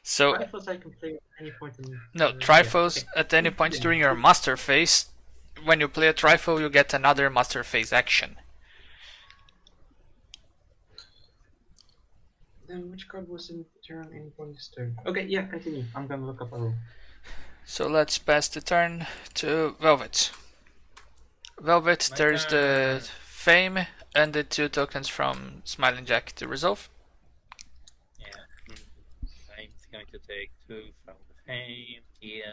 So Trifles I can play at any point in. no, trifles at any point during your master phase. When you play a trifle, you get another master phase action. Then which card was in turn any point this turn? Okay, yeah, continue. I'm gonna look up a rule. So let's pass the turn to Velvet. Velvet, My there's the turn. Fame and the 2 tokens from Smiling Jack to resolve. Yeah. I'm going to take 2 from the fame here.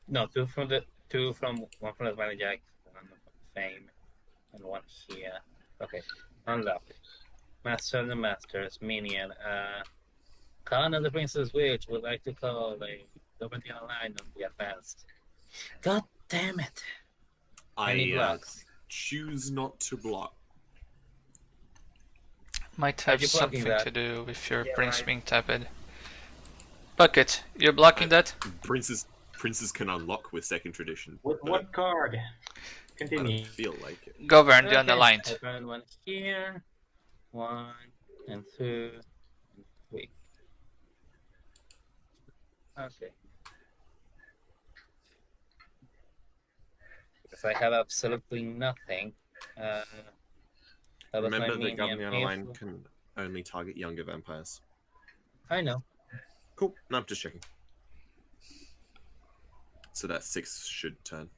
No, 2 from the 1 from the Valley Jack, 1 from the fame, and 1 here. Okay. Unlock. Master of the Masters, minion. Khan of the Princess Witch would like to call a Nobody online on the advanced. God damn it. Any I blocks? choose not to block. Might Are have you blocking something that? to do with your Yeah, prince right. being tapped. Bucket, you're blocking that? Princes can unlock with second tradition. With but what card? I Continue. don't feel like it. Govern the Okay, underlined. I burn 1 here, 1 and 2 and 3. Okay. Because I have absolutely nothing. That was my Remember that minion. Govern the Underline If- can only target younger vampires. I know. Cool. No, I'm just checking. So that 6 should turn.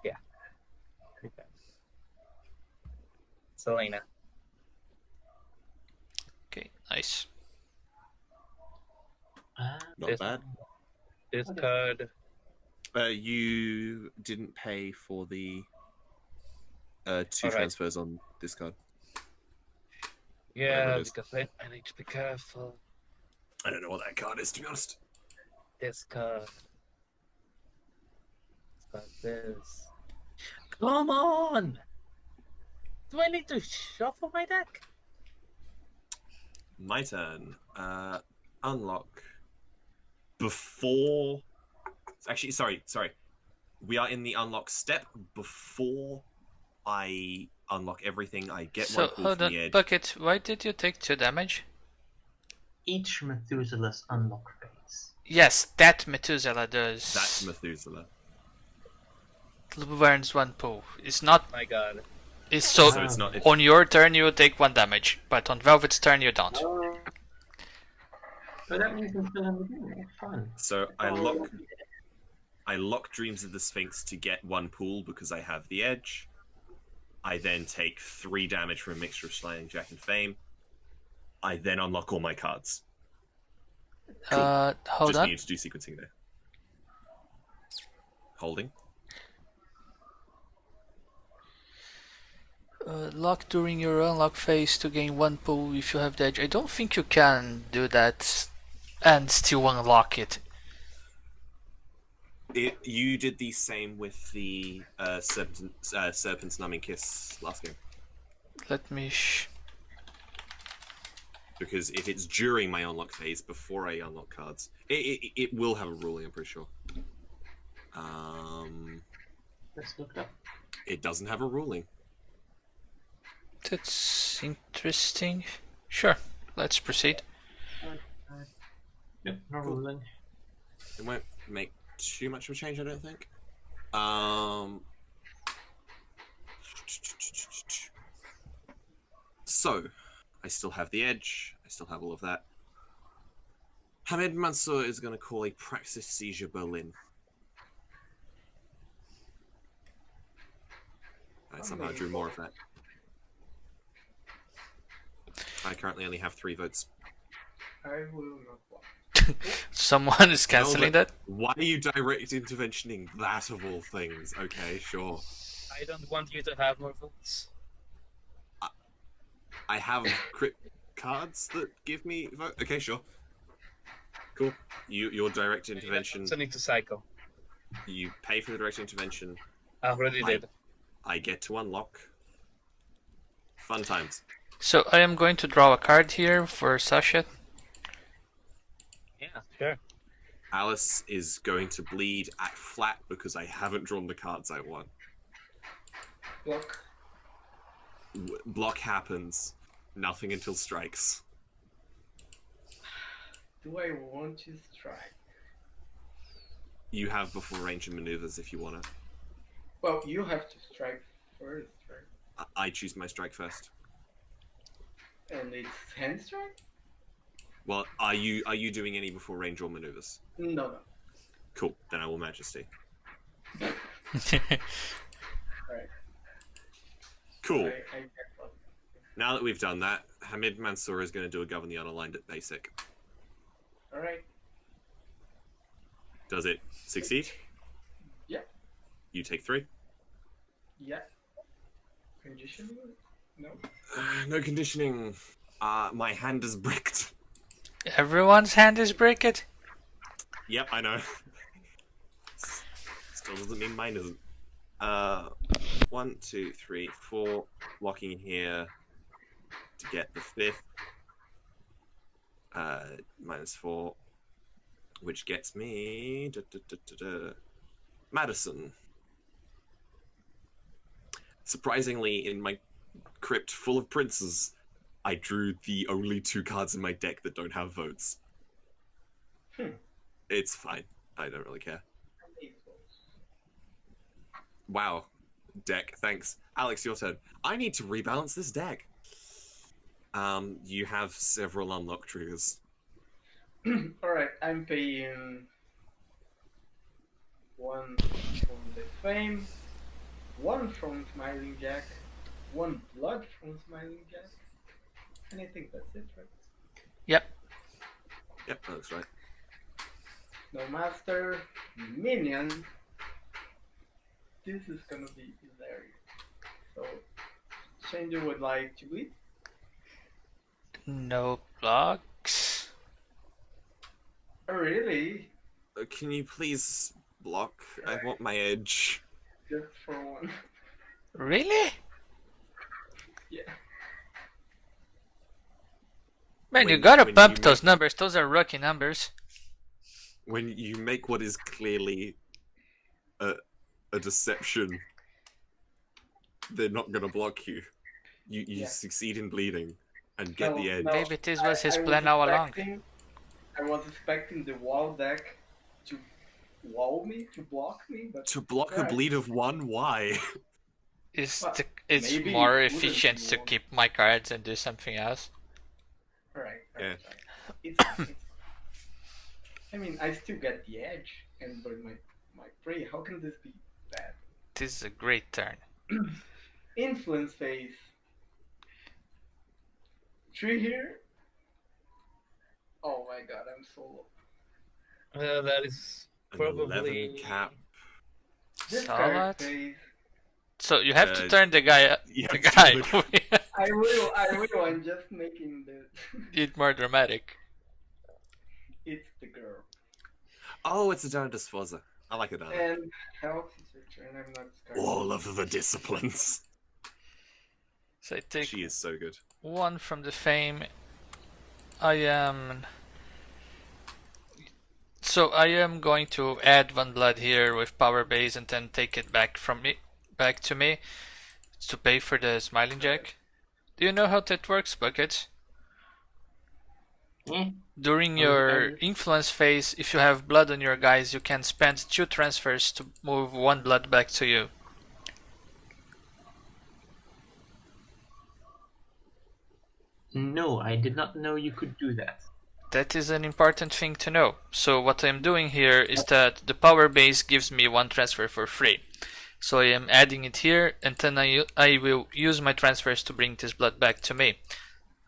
Yeah. Okay. Selena. Okay, nice. Not This- bad. This Okay. card. You didn't pay for the 2 Alright. transfers on this card. Yeah, Whatever it is. because I need to be careful. I don't know what that card is, to be honest. This card. It's got this. Come on! Do I need to shuffle my deck? My turn. Unlock. Before... Actually, sorry. We are in the unlock step. Before I unlock everything, I get So one pull hold from on, the edge. Bucket, why did you take 2 damage? Each Methuselah's unlock phase. Yes, that Methuselah does. That's Methuselah. burns 1 pull. It's not. My god. It's so. So it's not... On your turn, you take 1 damage, but on Velvet's turn, you don't. But that means I'm still in the game. Fun. So I lock Dreams of the Sphinx to get 1 pool because I have the edge. I then take 3 damage from a mixture of Smiling Jack and Fame. I then unlock all my cards. Hold Just on. needed to do sequencing there. Holding. Lock during your unlock phase to gain 1 pull if you have the edge. I don't think you can do that and still unlock it. You did the same with the Serpent's Numbing Kiss last game. Let me. Because if it's during my unlock phase, before I unlock cards, it will have a ruling, I'm pretty sure. Let's look it up. It doesn't have a ruling. That's interesting. Sure, let's proceed. Yep, no ruling. It won't make too much of a change, I don't think. So, I still have the edge. I still have all of that. Hamid Mansour is going to call a Praxis Seizure Berlin. I somehow drew more of that. I currently only have 3 votes. I will not block. Someone is canceling that? Why are you direct interventioning that of all things? Okay, sure. I don't want you to have more votes. I have crit cards that give me vote. Okay, sure. Cool. Your direct intervention. Also need to cycle. You pay for the direct intervention. I already did. I get to unlock. Fun times. So I am going to draw a card here for Sascha. Yeah, sure. Alice is going to bleed at flat because I haven't drawn the cards I want. Block. Block happens. Nothing until strikes. Do I want to strike? You have before range and maneuvers if you want to. Well, you have to strike first, right? I choose my strike first. And it's hand strike? Well, are you doing any before range or maneuvers? No. Cool. Then I will Majesty. Alright. Cool. I get one. Now that we've done that, Hamid Mansour is going to do a govern the unaligned at basic. Alright. Does it succeed? Yeah. You take 3. Yeah. Conditioning? No. No conditioning. My hand is bricked. Everyone's hand is bricked. Yep, I know. Still doesn't mean mine isn't. 1, 2, 3, 4. Locking here to get the 5th. -4. Which gets me... Madison. Surprisingly, in my crypt full of princes, I drew the only 2 cards in my deck that don't have votes. It's fine. I don't really care. Wow. Deck, thanks. Alex, your turn. I need to rebalance this deck. You have several unlock triggers. Alright, I'm paying 1 from the Fame, 1 from Smiling Jack, 1 blood from Smiling Jack, and I think that's it, right? Yep. Yep, that looks right. No master, minion. This is gonna be hilarious. So, Changer would like to bleed. No blocks. Oh, really? Can you please block? I want my edge. Just for 1. Really? Yeah. Man, you When- gotta when bump you those make- numbers. Those are rookie numbers. When you make what is clearly a deception, they're not gonna block you. You Yeah. succeed in bleeding and get No, the edge. no. Maybe this was his I plan all along. I was expecting the wall deck to wall me, to block me, but To block a Alright. bleed of 1, why? It's Well, it's maybe more it wouldn't efficient be to one. keep my cards and do something else. alright. Yeah. It's I mean, I still get the edge and burn my prey. How can this be bad? This is a great turn. Influence phase. 3 here. Oh my god, I'm so low. That is An probably 11 cap. Discard Solid. phase. So you have to Uh, turn the guy. You The have to guy. turn I will. I'm just making the. It more dramatic. It's the girl. Oh, it's Adana Disposer. I like Adana. And health is your turn. I'm not scared. All of the disciplines. So I take She is so good. 1 from the Fame. I am going to add 1 blood here with power base and then take it back to me to pay for the Smiling Jack. Do you know how that works, Bucket? During your influence phase, if you have blood on your guys, you can spend 2 transfers to move 1 blood back to you. No, I did not know you could do that. That is an important thing to know. So what I'm doing here is that the power base gives me 1 transfer for free. So I am adding it here, and then I will use my transfers to bring this blood back to me,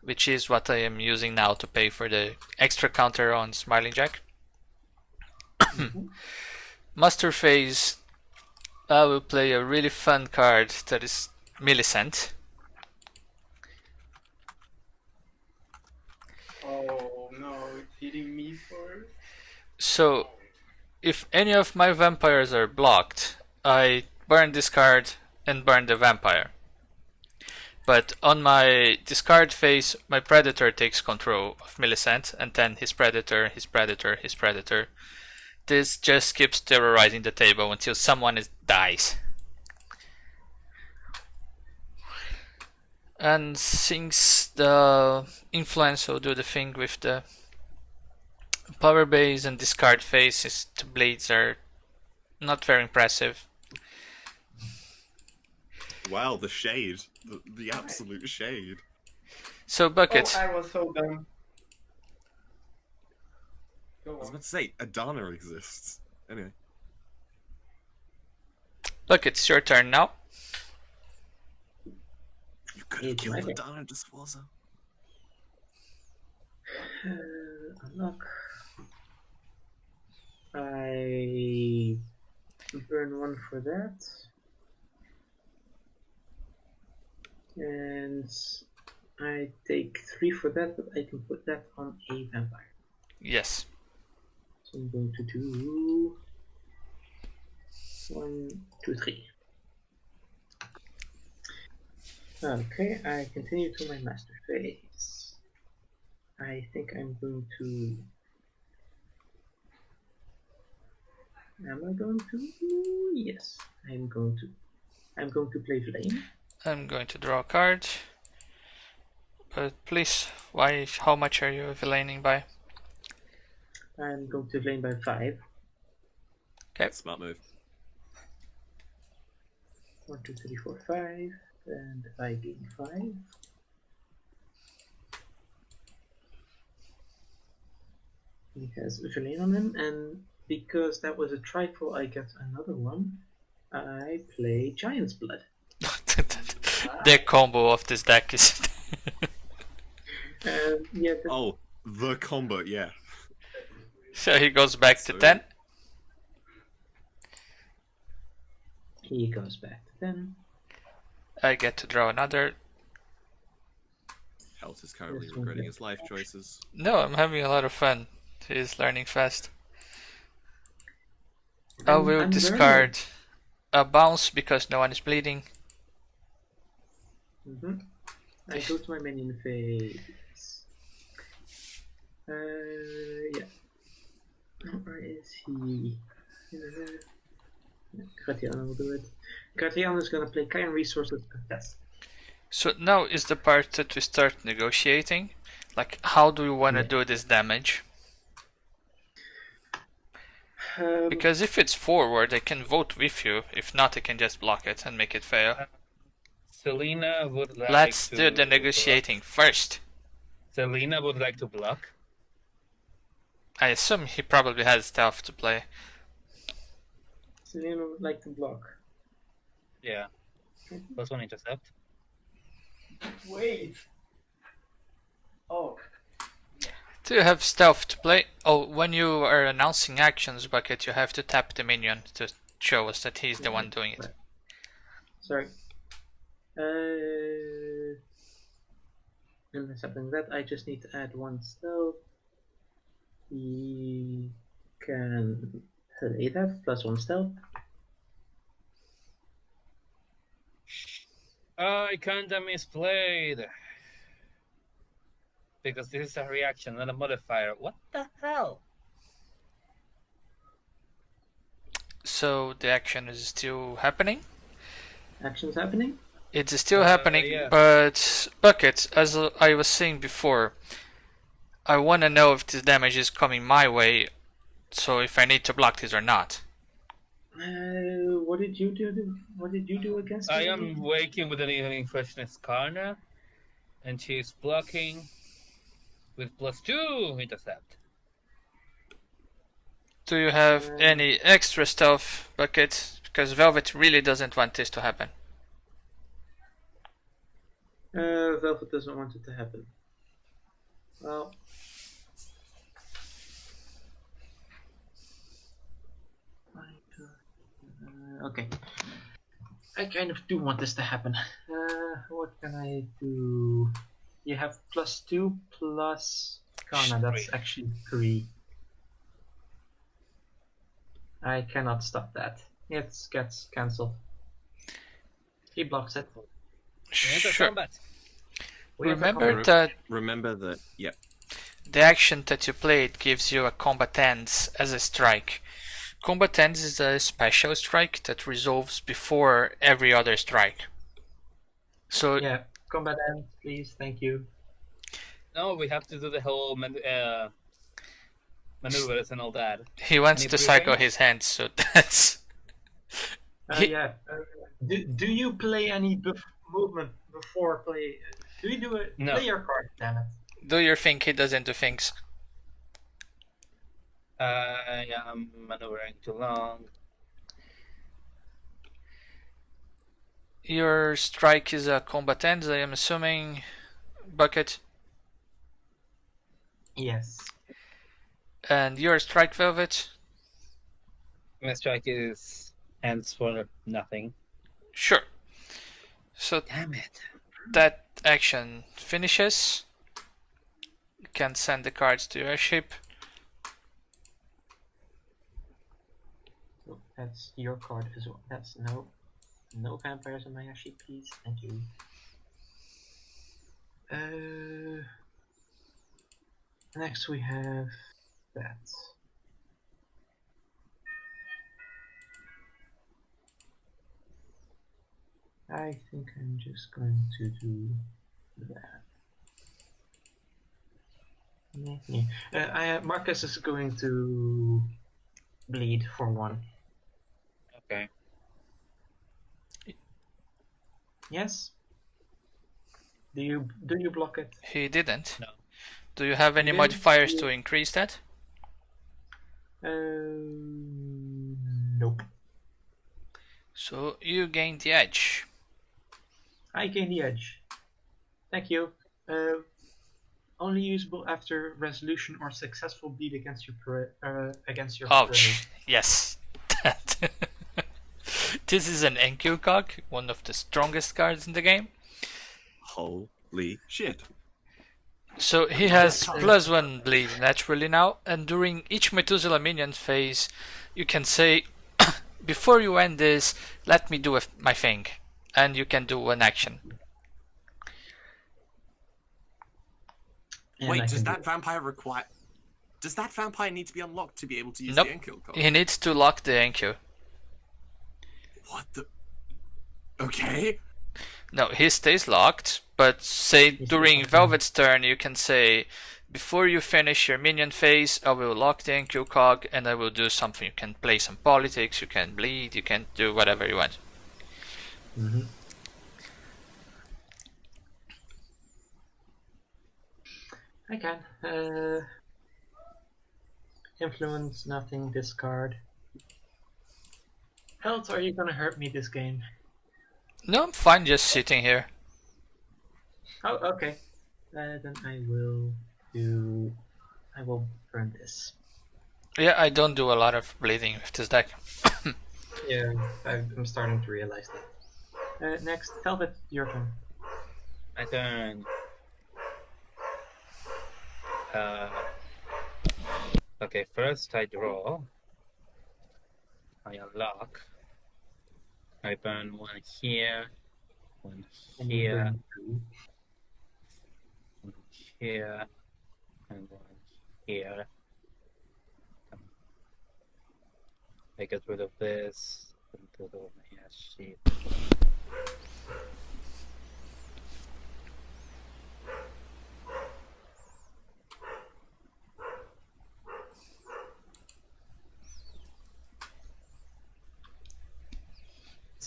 which is what I am using now to pay for the extra counter on Smiling Jack. Master phase, I will play a really fun card that is Millicent. Oh no, it's hitting me first. So, if any of my vampires are blocked, I burn this card and burn the vampire. But on my discard phase, my predator takes control of Millicent, and then his predator, his predator, his predator. This just keeps terrorizing the table until someone dies. And since the influence will do the thing with the power base and discard phase, the blades are not very impressive. Wow, the shade. The absolute shade. So, Bucket. Oh, I was so dumb. Go I was on. about to say, Adana exists. Anyway. Bucket, it's your turn now. You could have It's killed my turn. Adana just Waza. Unlock. I burn 1 for that. And I take 3 for that, but I can put that on a vampire. Yes. So I'm going to do 1, 2, 3. Okay, I continue to my master phase. I think I'm going to. Am I going to? Yes, I'm going to. I'm going to play Flame. I'm going to draw a card. But please, why? How much are you villaining by? I'm going to Flame by 5. Okay. Smart move. 1, 2, 3, 4, 5, and I gain 5. He has Flame on him, and because that was a trifle, I get another one. I play Giant's Blood. The combo of this deck is. Yeah, Oh, the combo, yeah. So he goes back to 10. he goes back to 10. I get to draw another. Health is currently This one regretting gets his life choices. No, I'm having a lot of fun. He's learning fast. I will I'm discard a bounce because no one is bleeding. I go to my minion phase. Yeah. Where is he? Gratiano will do it. Gratiano is gonna play Kayan Resources Contest. So now is the part that we start negotiating. Like, how do we want to do this damage? Because if it's forward, I can vote with you. If not, I can just block it and make it fail. Selena would like Let's to do the negotiating first. Selena would like to block. I assume he probably has stealth to play. Selena would like to block. Yeah. +1 intercept. Wait. Oh, Do you have stealth to play? Oh, when you are announcing actions, Bucket, you have to tap the minion to show us that he's the one doing it. Sorry. And something that I just need to add 1 stealth. He can play that +1 stealth. I kinda misplayed. Because this is a reaction, not a modifier. What the hell? So the action is still happening? Actions happening. It's still happening, yeah. but Bucket, as I was saying before, I want to know if this damage is coming my way, so if I need to block this or not. What did you do? What did you do against? I the am lady? waking with an evening freshness Karna, and she's blocking with +2 intercept. Do you have any extra stealth, Bucket? Because Velvet really doesn't want this to happen. Velvet doesn't want it to happen. Well, okay. I kind of do want this to happen. What can I do? You have +2 plus Kana. That's Three. actually 3. I cannot stop that. It gets cancelled. He blocks it. Enter Sure. combat. We enter Remember combat. that Remember that. Yep. the action that you played gives you a combat ends as a strike. Combat ends is a special strike that resolves before every other strike. So Yeah, combat end, please, thank you. No, we have to do the whole maneuvers and all that. he wants Any to cycle briefing? his hands, so that's... He- Yeah. Do you play any movement before play? Do you do it? No. Play your card, damn it. Do your thing, he doesn't do things. Yeah, I'm maneuvering too long. Your strike is a combat ends, I am assuming, Bucket. Yes. And your strike, Velvet? My strike is ends for nothing. Sure. So Damn it. that action finishes. You can send the cards to your ship. So that's your card as well. That's no vampires on my sheet, please. Thank you. Next we have that. I think I'm just going to do that. Marcus is going to bleed for 1. Okay. Yes. Do you block it? He didn't. No. Do you have any Then modifiers you- to increase that? Nope. So you gain the edge. I gain the edge. Thank you. Only usable after resolution or successful bleed against your prey. Ouch. Yes. This is an NQ cog, one of the strongest cards in the game. Holy shit. So he has +1 bleed naturally now, and during each Methuselah minion phase, you can say, before you end this, let me do my thing, and you can do an action. And Wait, I does can that vampire require? Does that vampire need to be unlocked to be able to use Nope. the NQ card? He needs to lock the NQ. What the? Okay. No, he stays locked, but say during Velvet's turn, you can say, before you finish your minion phase, I will lock the NQ cog and I will do something. You can play some politics, you can bleed, you can do whatever you want. Mm-hmm. I can. Influence, nothing, discard. Else are you gonna hurt me this game? No, I'm fine just sitting here. Oh, okay. Then I will do. I will burn this. Yeah, I don't do a lot of bleeding with this deck. Yeah, I'm starting to realize that. Next, Velvet, your turn. My turn. Okay, first I draw. I unlock. I burn 1 here, 1 And you here, burn 2. 1 here, and 1 here. I get rid of this and put it on my ass sheet.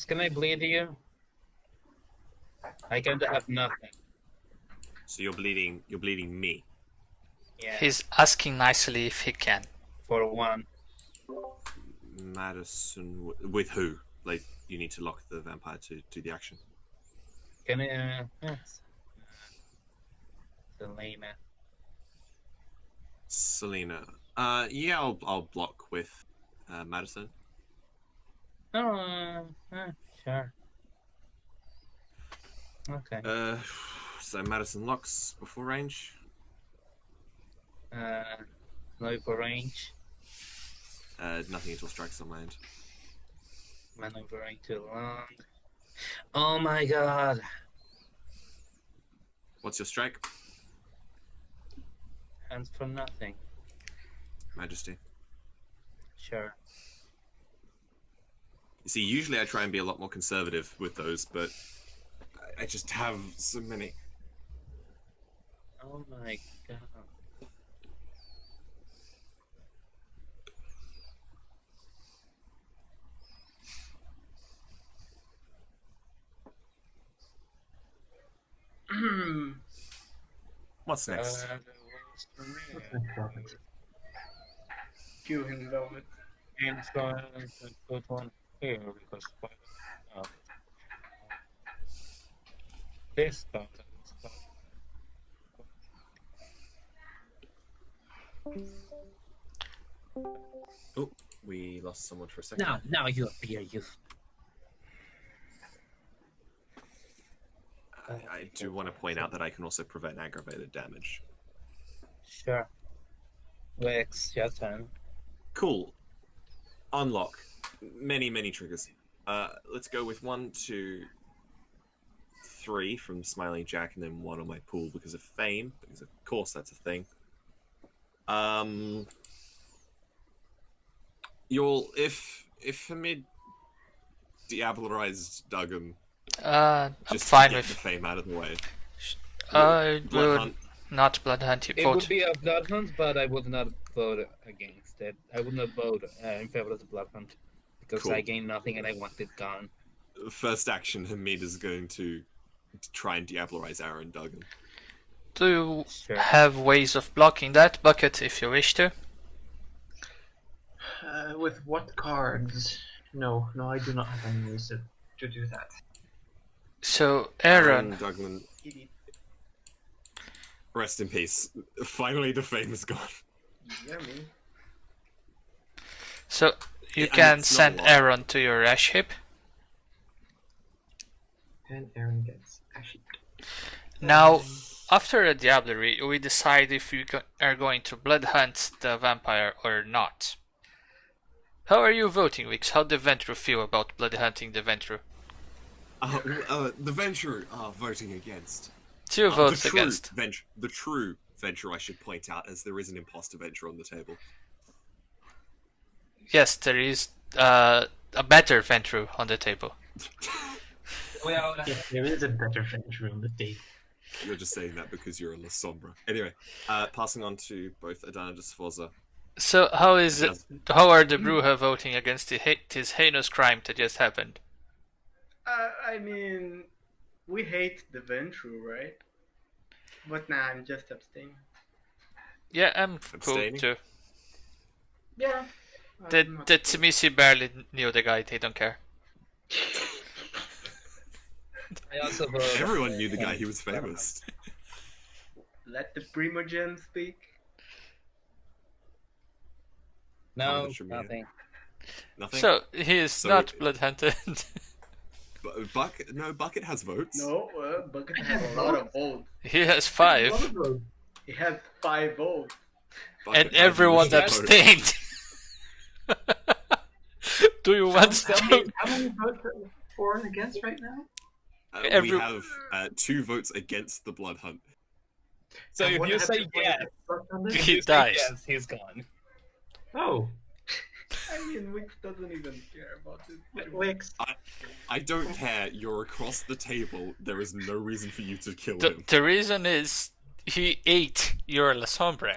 Can I bleed you? I can have nothing. So you're bleeding. You're bleeding me. Yeah. He's asking nicely if he can. For 1. Madison with who? Like you need to lock the vampire to do the action. Can I? Yes. Selena. Selena. Yeah, I'll block with Madison. Oh, sure. Okay. So Madison locks before range. No for range. Nothing until strikes on land. Maneuvering too long. Oh my god. What's your strike? Hands for nothing. Majesty. Sure. You see, usually I try and be a lot more conservative with those, but I just have so many. Oh my god. What's next? Kill him, Velvet. I'm going to put one here because this card and this card. Oh, we lost someone for a second. Now you appear, you. I do want to point out that I can also prevent aggravated damage. Sure. Wex, your turn. Cool. Unlock. Many triggers. Let's go with 1, 2, 3 from Smiling Jack, and then 1 on my pool because of fame, because of course that's a thing. If Hamid diablerized Duggan, I'm just fine get with. the fame out of the way. I Blood would hunt. not blood hunt. It Vote. would be a blood hunt, but I would not vote against it. I would not vote in favor of the blood hunt because Cool. I gain nothing and I want it gone. First action, Hamid is going to try and diablerize Aaron Duggan. Do you Sure. have ways of blocking that bucket if you wish to? With what cards? No, I do not have any ways to do that. So, Aaron, Duggan, Idiot. rest in peace. Finally, the fame is gone. Yeah, me. so you Yeah, can it's not send a lot. Aaron to your ash heap. And Aaron gets actually. Now, after a diablerie, we decide if you are going to blood hunt the vampire or not. How are you voting, Wix? How the ventrue feel about blood hunting the ventrue? The venture voting against. 2 votes the true against. The true venture, I should point out, as there is an imposter venture on the table. Yes, there is a better ventrue on the table. Well, yes, there is a better venture on the table. You're just saying that because you're a Lasombra. Anyway, passing on to both Adana and Sforza. So how is it? How are the Bruja voting against this heinous crime that just happened? I mean, we hate the ventrue, right? But nah, I'm just abstaining. Yeah, I'm cool Abstaining? too. Yeah. The Tzimisce barely knew the guy. They don't care. I also vote. Everyone knew the guy, he was famous. Let the Primogen speak. No, the tremere. nothing. Nothing? So he is So- not blood hunted. Bucket has votes. No, Bucket has a lot of votes. He has 5, He has 5 votes. Bucket and has everyone votes. abstained. Do you want How many to? votes for and against right now? We every- have 2 votes against the blood hunt. So And if what you happens say when yes, it's blood hunted? He you say dies. yes, he's gone. Oh, I mean, Wix doesn't even care about this. Wix. I don't care. You're across the table. There is no reason for you to kill The, him. the reason is he ate your Lasombra.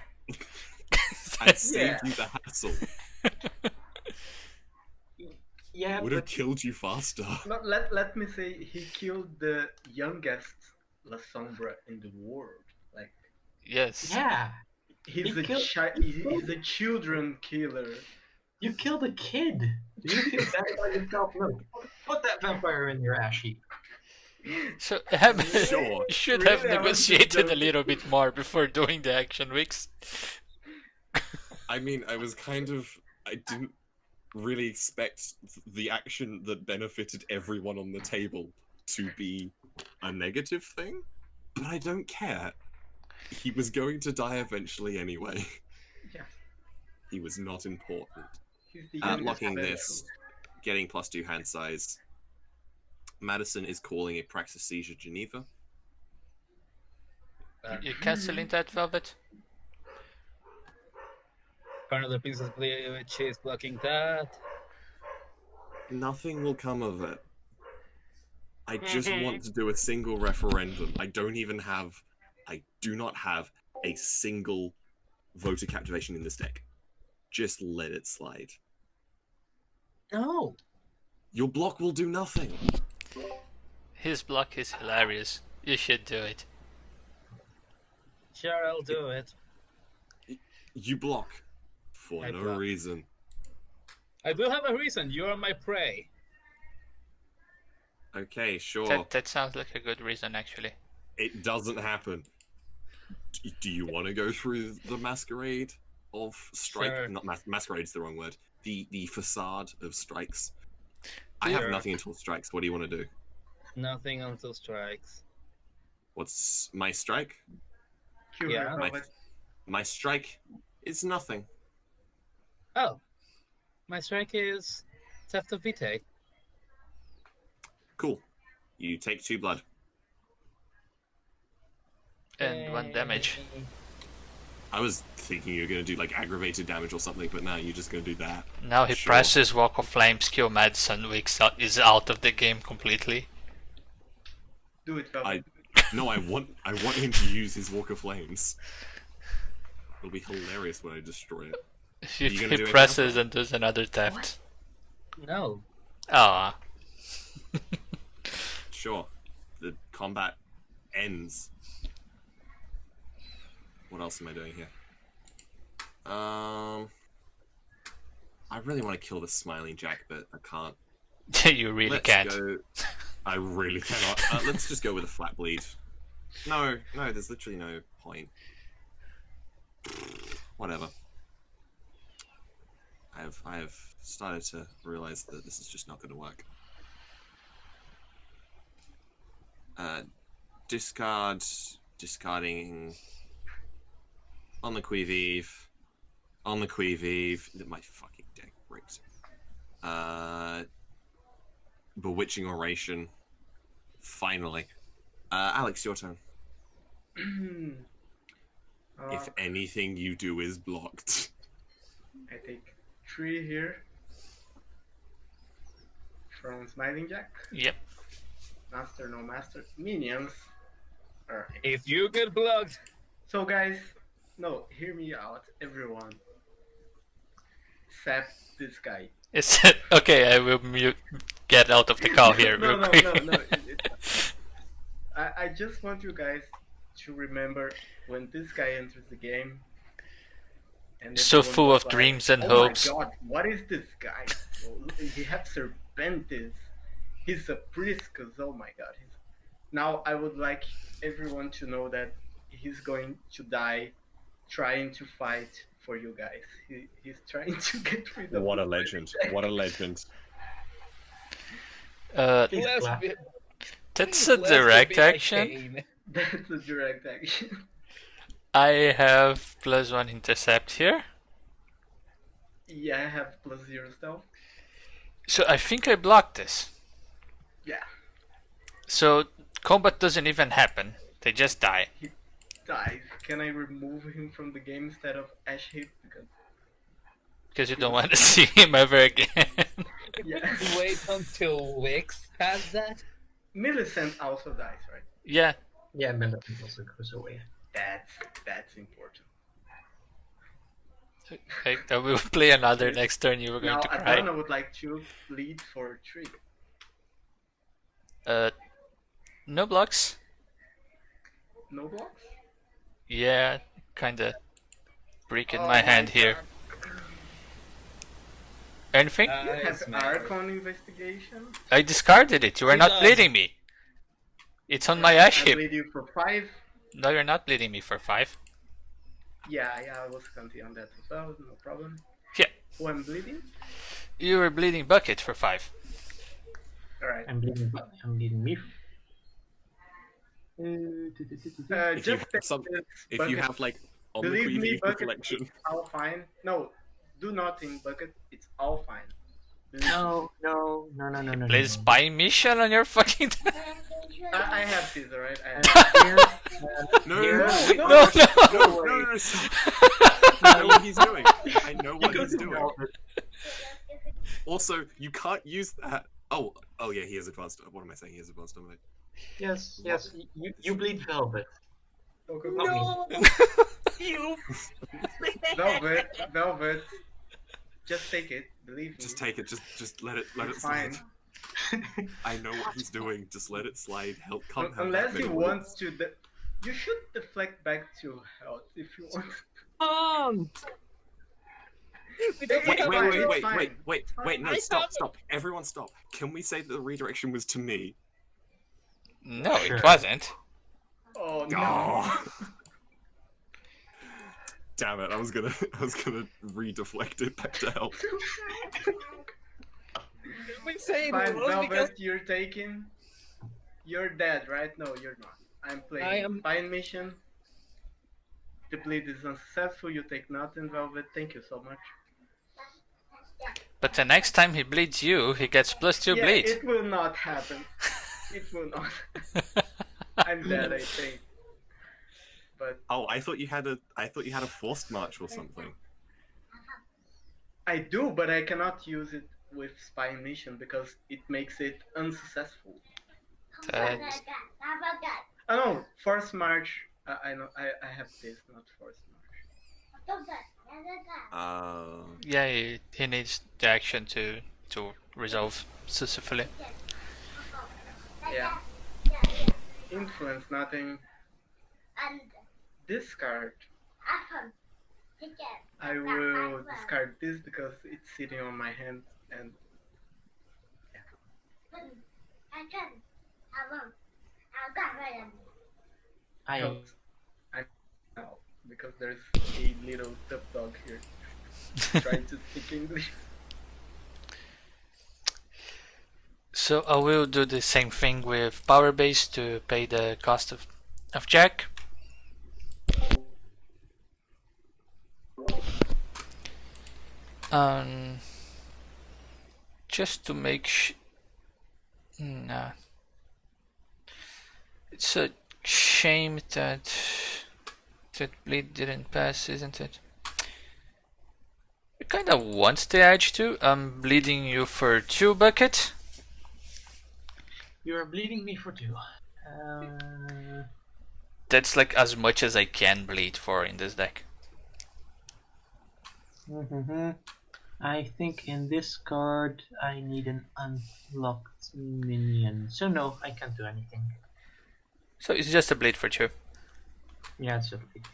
I saved you the hassle. Yeah, Would have but killed you faster. No, let me say he killed the youngest Lasombra in the world. Like Yes. yeah, he's He a killed- he's a children killer. you killed a kid. Do you feel bad about yourself? No. Put that vampire in your ash heap. So Sure. you should Really, have I want to negotiated a joke. little bit more before doing the action, Wix. I mean, I didn't really expect the action that benefited everyone on the table to be a negative thing, but I don't care. He was going to die eventually anyway. Yeah. He was not important. He's the youngest Locking ventrue. this, getting +2 hand size. Madison is calling a praxis seizure Geneva. You canceling that, Velvet? Another piece of which is blocking that. Nothing will come of it. I just want to do a single referendum. I do not have a single voter captivation in this deck. Just let it slide. No. Your block will do nothing. His block is hilarious. You should do it. Sure, I'll do it. You block for I no block. reason. I do have a reason. You are my prey. Okay, sure. That sounds like a good reason, actually. It doesn't happen. Do you want to go through the masquerade of strike? Sure. Not masquerade's the wrong word. The facade of strikes. I have Sure. nothing until strikes. What do you want to do? Nothing until strikes. What's my strike? Cure Yeah. Velvet. My strike is nothing. Oh. My strike is Theft of Vitae. Cool. You take 2 blood. And 1 damage. I was thinking you were going to do like aggravated damage or something, but now you're just going to do that. Now he Sure. presses Walk of Flames, kill Madison, is out of the game completely. Do it, Velvet. No, I want him to use his Walk of Flames. It'll be hilarious when I destroy it. If you gonna he do it presses and does another theft. No. Ah. Sure. The combat ends. What else am I doing here? I really want to kill the Smiling Jack, but I can't. You really Let's can't. go. I really cannot. Let's just go with a flat bleed. No, there's literally no point. Whatever. I have started to realize that this is just not going to work. Discarding on the qui-vive. My fucking deck rigged. Bewitching Oration. Finally. Alex, your turn. If anything you do is blocked. I take 3 here from Smiling Jack. Yep. Master, no master. Minions. Alright. If you get blocked. So guys, no, hear me out, everyone. Except this guy. It's okay. I will get out of the call here No, real no, quick. no. I just want you guys to remember when this guy enters the game. And So everyone full was of dreams and oh hopes. my god, what is this guy? Oh, he has serpentis. He's a priscus. Oh my god. Now I would like everyone to know that he's going to die trying to fight for you guys. He's trying to get rid of What a the legend. Smiling Jack. What a legend. He's Let's black. be- That's a let's direct be action. Kane. That's a direct action. I have +1 intercept here. Yeah, I have +0 stealth. So I think I blocked this. Yeah, So combat doesn't even happen. They just die. dies. Can I remove him from the game instead of Ash Hip? Because you don't want to see him ever again. Yeah. Wait until Wix has that. Millicent also dies, right? Yeah. Yeah, Millicent also goes away. That's important. I will play another next turn. You were going Now to cry. Adana would like to lead for 3. No blocks. No blocks? Yeah, kinda breaking Oh my hand God. here. Anything? You have Nice, man. Archon investigation. I discarded it. You are He not does. bleeding me. It's on my ash I hip. lead you for 5. No, you're not bleeding me for 5. Yeah, I was counting on that as well. No problem. Yeah. Who I'm bleeding? You were bleeding bucket for 5. Alright. I'm bleeding me. Just take this if you bucket. have like on the Believe me, preview bucket collection. I'll fine. No, do nothing, Bucket. It's all fine. No. Please spy mission on your fucking. I have Caesar, right? No, Here. wait, No, no, stop. I know what he's doing. I know what he's doing. Also, you can't use that. Oh, yeah, he has advanced. What am I saying? He has advanced dominate. Yes. You bleed velvet. Okay. Not me. You. Velvet. Just take it. Believe me. Just take it. Just let it It's slide. fine. I know what he's doing. Just let it slide. Help. Can't have Unless that you many want words. to. You should deflect back to health if you want. Wait, no, stop. Everyone stop. Can we say that the redirection was to me? No, Sure. it wasn't. Oh no. Oh. Damn it, I was gonna redeflect it back to help. We say Fine, it was Velvet, because you're taking. You're dead, right? No, you're not. I'm playing I am- Fine mission. The bleed is unsuccessful. You take nothing, Velvet. Thank you so much. But the next time he bleeds you, he gets +2 Yeah, bleed. it will not happen. It will not. I'm dead, I think. But Oh, I thought you had a forced march or something. I do, but I cannot use it with spy mission because it makes it unsuccessful. That's- Oh no, force march. I know. I have this, not force march. yeah, he needs the action to resolve successfully. Yeah. Influence, nothing. Discard. I will discard this because it's sitting on my hand and I helps. I'm out because there's a little tough dog here trying to speak English. So I will do the same thing with power base to pay the cost of Jack. Just to make nah. It's a shame that bleed didn't pass, isn't it? I kinda want the edge too. I'm bleeding you for 2 bucket. You are bleeding me for 2. That's like as much as I can bleed for in this deck. I think in this card I need an unlocked minion. So no, I can't do anything. So it's just a bleed for 2. Yeah, it's a bleed.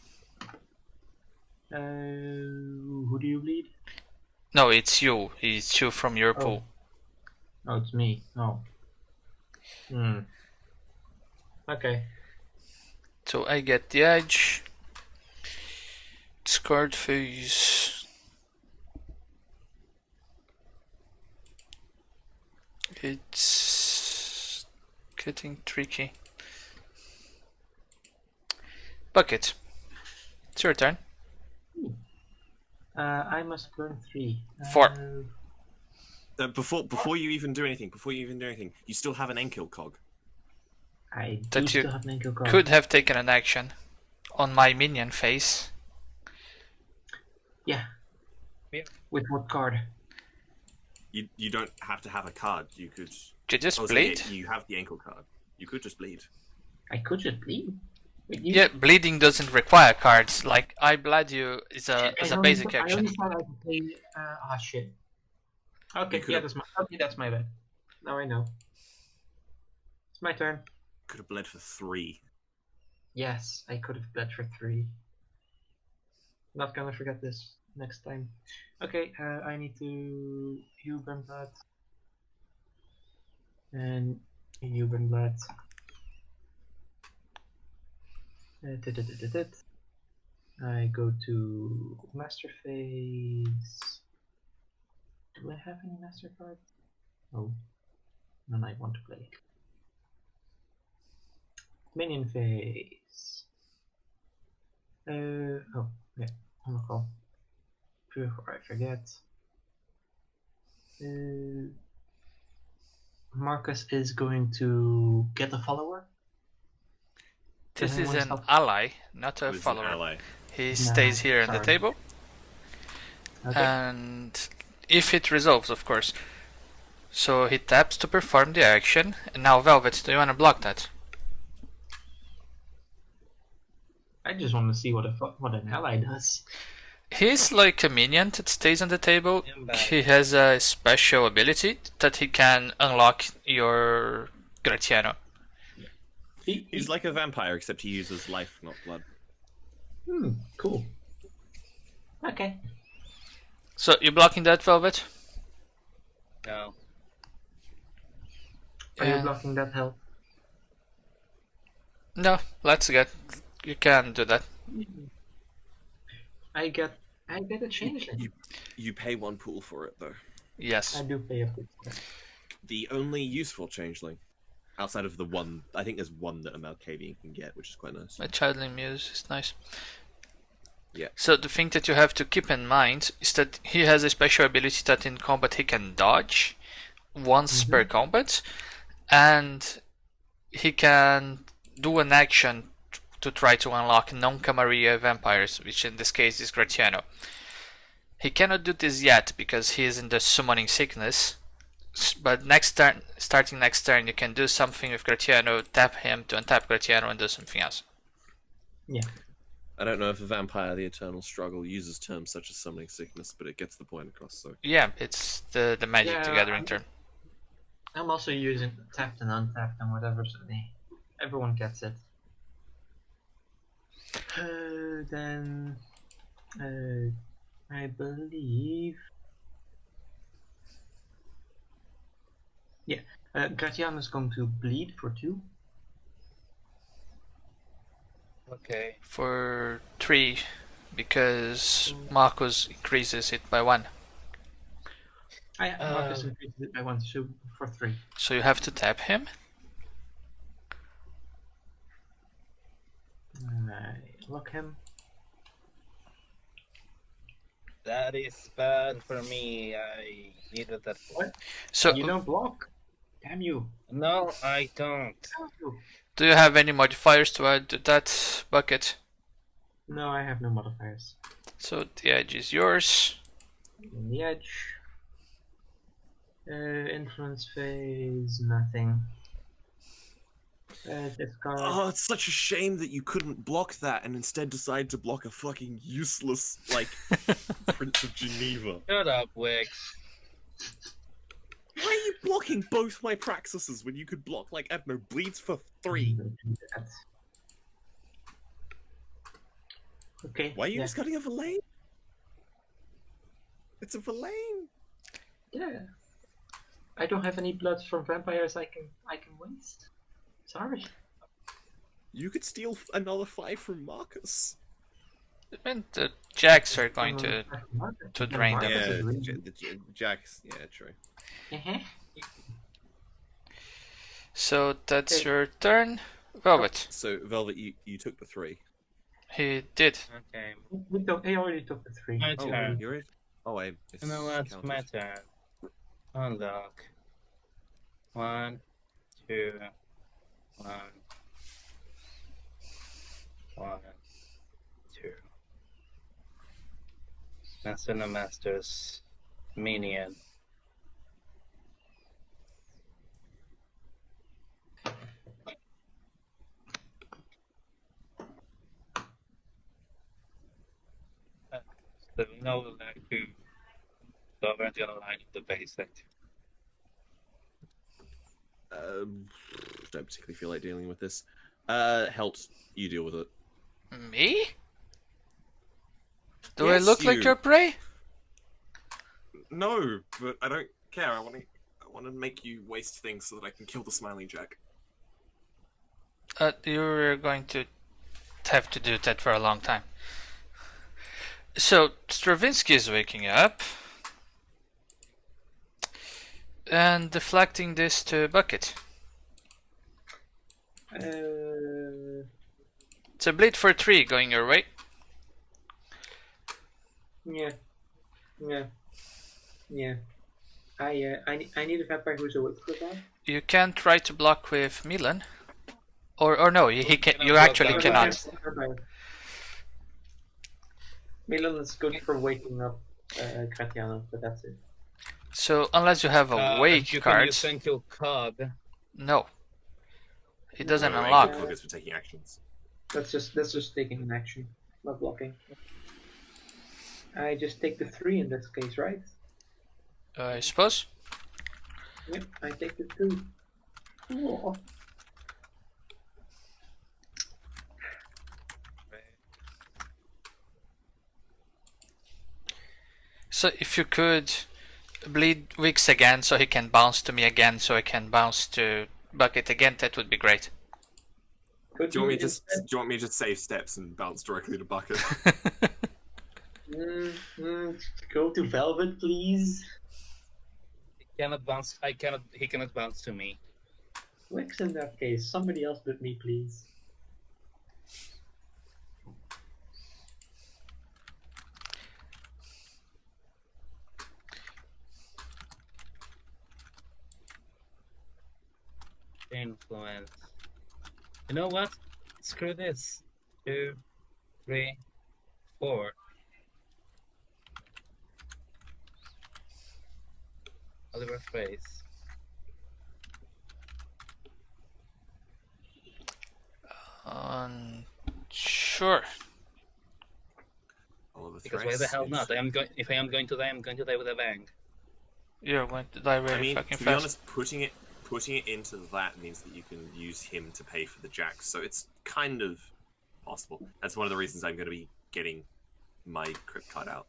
Who do you bleed? No, it's you. It's you from your pool. Oh, it's me. Oh. Okay. So I get the edge. Discard phase. It's getting tricky. Bucket. It's your turn. I must burn 3. 4. Before you even do anything, you still have an Enkill cog. I That do you still have an ankle card. Could have taken an action on my minion phase. Yeah. Yeah. With what card? You don't have to have a card. You could. You just Oh, so bleed? you have the ankle card. You could just bleed. I could just bleed. Wait, you- Yeah, bleeding doesn't require cards. Like I bled you is a basic I action. only thought I could play. Shit. Okay, You could've- that's my bad. Now I know. It's my turn. Could have bled for 3. Yes, I could have bled for 3. Not gonna forget this next time. Okay, I need to you burn blood. And you burn blood. I go to master phase. Do I have any master cards? Oh, none I want to play. Minion phase. Oh, yeah, on the call. before I forget. Marcus is going to get a follower. This Does is anyone an stop? ally, not a Who's an follower. ally? He Nah, stays here on the sorry. table, Okay. and if it resolves, of course. So he taps to perform the action. And now, Velvet, do you want to block that? I just want to see what an ally does. He's like a minion that stays on the table. I'm back. He has a special ability that he can unlock your Gratiano. He's like a vampire, except he uses life, not blood. Cool. Okay. So you blocking that, Velvet? No. Are you blocking that health? No, let's get. You can do that. I get a changeling. You pay 1 pool for it, though. Yes. I do pay a bit. The only useful changeling, outside of the one, I think there's one that a Malkavian can get, which is quite nice. A Childling Muse is nice. Yeah. So the thing that you have to keep in mind is that he has a special ability that in combat he can dodge once per combat, and he can do an action to try to unlock non-Camarilla vampires, which in this case is Gratiano. He cannot do this yet because he is in the summoning sickness, but next turn, starting next turn, you can do something with Gratiano, tap him to untap Gratiano and do something else. Yeah. I don't know if a vampire, the eternal struggle, uses terms such as summoning sickness, but it gets the point across, so... Yeah, it's the Magic Yeah, the Gathering turn. I'm also using tapped and untapped and whatever, so everyone gets it. Then I believe, yeah, Gratiano is going to bleed for 2. Okay. For 3, because Marcus increases it by 1. Marcus increases it by 1, so for 3. So you have to tap him. I lock him. That is bad for me. I needed that. What? So You don't block. Damn you. No, I don't. do you have any modifiers to add to that bucket? No, I have no modifiers. So the edge is yours. In the edge. Influence phase, nothing. Discard. Oh, it's such a shame that you couldn't block that and instead decide to block a fucking useless, like, Prince of Geneva. Shut up, Wix. Why are you blocking both my Praxises when you could block, like, I don't know, bleeds for 3? Okay. Why are you yeah. discarding a Verlaine? It's a Verlaine! Yeah. I don't have any bloods from vampires I can waste. Sorry. You could steal another 5 from Marcus. And the jacks are going to drain them. Yeah, the Jacks, yeah, true. So that's your turn. Velvet. So, Velvet, you took the 3. He did. Okay. I already took the 3. My Oh, turn. you're it? Oh, I You know what's my turn? Unlock. 1, 2, 1, 1, 2. Master and Master's minion. So we know like to govern the line of the basic. Don't particularly feel like dealing with this. Helps you deal with it. Me? Do Yes, I look like you. your prey? No, but I don't care. I want to make you waste things so that I can kill the Smiling Jack. You're going to have to do that for a long time. So Stravinsky is waking up and deflecting this to Bucket. Yeah. It's a bleed for 3 going your way. Yeah. Yeah. I need a vampire who's awake for that. You can try to block with Milan. Or no, he can. cannot You block actually that. cannot. Milan is good for waking up Gratiano, but that's it. So unless you have a wake you card, can use Sentinel card. no, he doesn't No, unlock. Angel Focus for taking actions. That's just taking an action, not blocking. I just take the 3 in this case, right? I suppose. Yep, I take the 2. Oh. So if you could bleed Wicks again, so he can bounce to me again, so I can bounce to Bucket again, that would be great. Do you want me to just save steps and bounce directly to Bucket? Go to Velvet, please. He cannot bounce. He cannot bounce to me. Wix in that case. Somebody else but me, please. Influence. You know what? Screw this. 2, 3, 4. Oliver face. Sure. Because why the hell not? If I am going to die, I'm going to die with a bang. You're going to die really I mean, fucking to fast. be honest, putting it into that means that you can use him to pay for the jacks, so it's kind of possible. That's one of the reasons I'm going to be getting my crypt card out.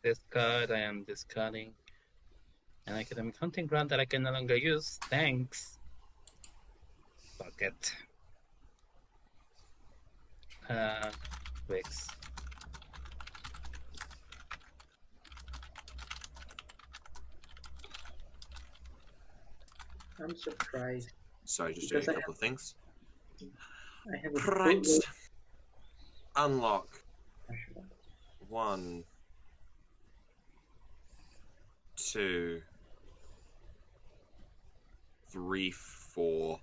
This card I am discarding. An academic hunting ground that I can no longer use. Thanks. Bucket. Wix. I'm surprised. Sorry, just doing Because a couple of things. I have a Right. bootload- Unlock. I should have- 1, 2, 3, 4.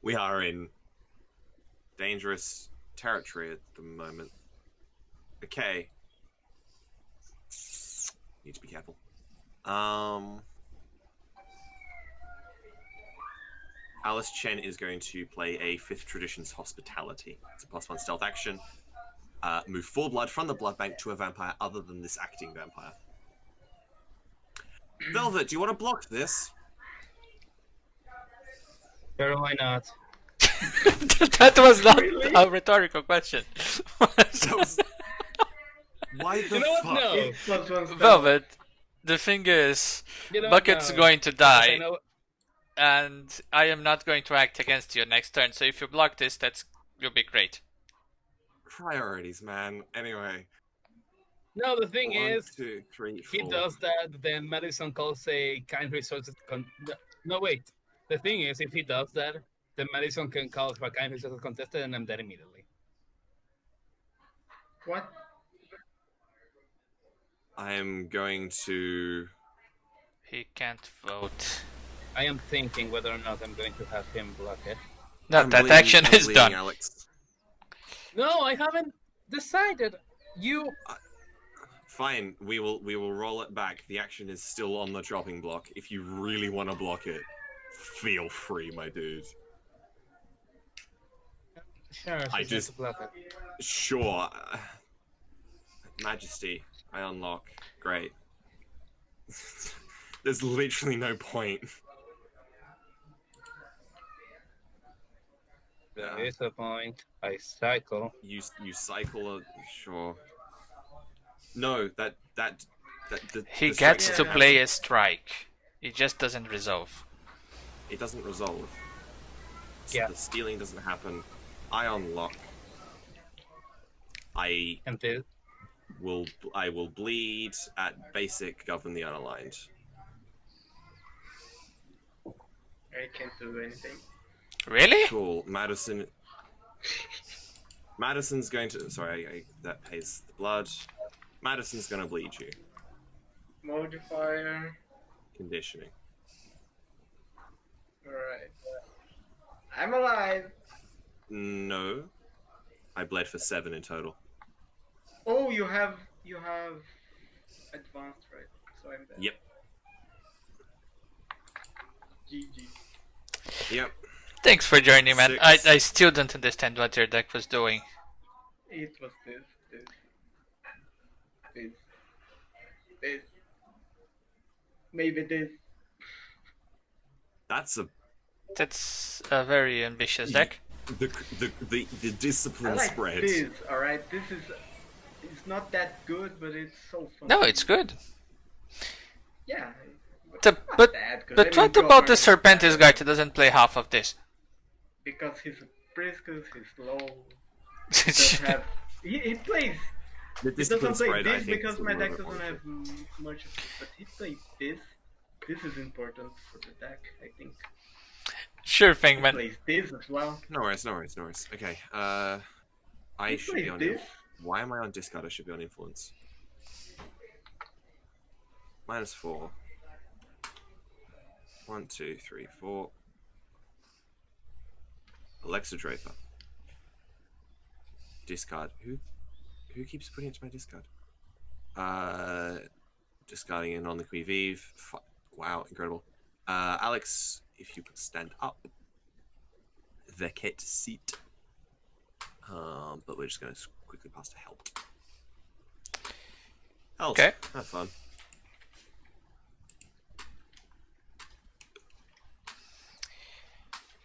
We are in dangerous territory at the moment. Okay. Need to be careful. Alice Chen is going to play a 5th Traditions Hospitality. It's a +1 stealth action. Move 4 blood from the blood bank to a vampire other than this acting vampire. Velvet, do you want to block this? Sure, why not? That was not a rhetorical question. That was... Why the You know what? fuck? No. It's +1 spell. Velvet, the thing is, You know, Bucket's no. going to Because I die, know- and I am not going to act against you next turn, so if you block this, you'll be great. Priorities, man. Anyway. No, the thing 1, is, 2, 3, if he 4. does that, then Madison calls a kind resources. No, wait. The thing is, if he does that, then Madison can call for a kind resources contested, and I'm dead immediately. What? I am going to... He can't vote. I am thinking whether or not I'm going to have him block it. No, I'm that bleeding- action I'm is bleeding, done. Alex. No, I haven't decided. You. Fine, we will roll it back. The action is still on the dropping block. If you really want to block it, feel free, my dude. Sure, I she's going just- to block it. Sure. Majesty, I unlock. Great. There's literally no point. There is a point. I cycle. You cycle a... Sure. No, that He the gets strike to doesn't play happen. a strike. It just doesn't resolve. It doesn't resolve. So Yeah. the stealing doesn't happen. I unlock. I And this. will bleed at basic govern the unaligned. I can't do anything. Really? Cool. Madison's going to... Sorry, that pays the blood. Madison's gonna bleed you. Modifier. Conditioning. Alright. I'm alive. No. I bled for 7 in total. Oh, you have advanced, right? So I'm dead. Yep. GG. Yep. Thanks for joining, man. 6. I still don't understand what your deck was doing. It was this. Maybe this. That's a very ambitious deck. the I discipline like spreads. this, alright? It's not that good, but it's so fun. No, it's good. Yeah. But That good. but what about the serpentis guy that doesn't play half of this? Because he's a priscus, he's low. He doesn't have. He plays. The He discipline doesn't play spread, I this think, because is my more deck of a doesn't have function. much of it. But he plays this. This is important for the deck, I think. Sure thing, He man. plays this as well. No worries. Okay. I He should be plays on. this. Why am I on discard? I should be on influence. -4. 1, 2, 3, 4. Alexa Draper. Discard. Who keeps putting it to my discard? Discarding it on the qui vive. Wow, incredible. Alex, if you could stand up. Veket seat. But we're just going to quickly pass to help. Help. Okay. Have fun.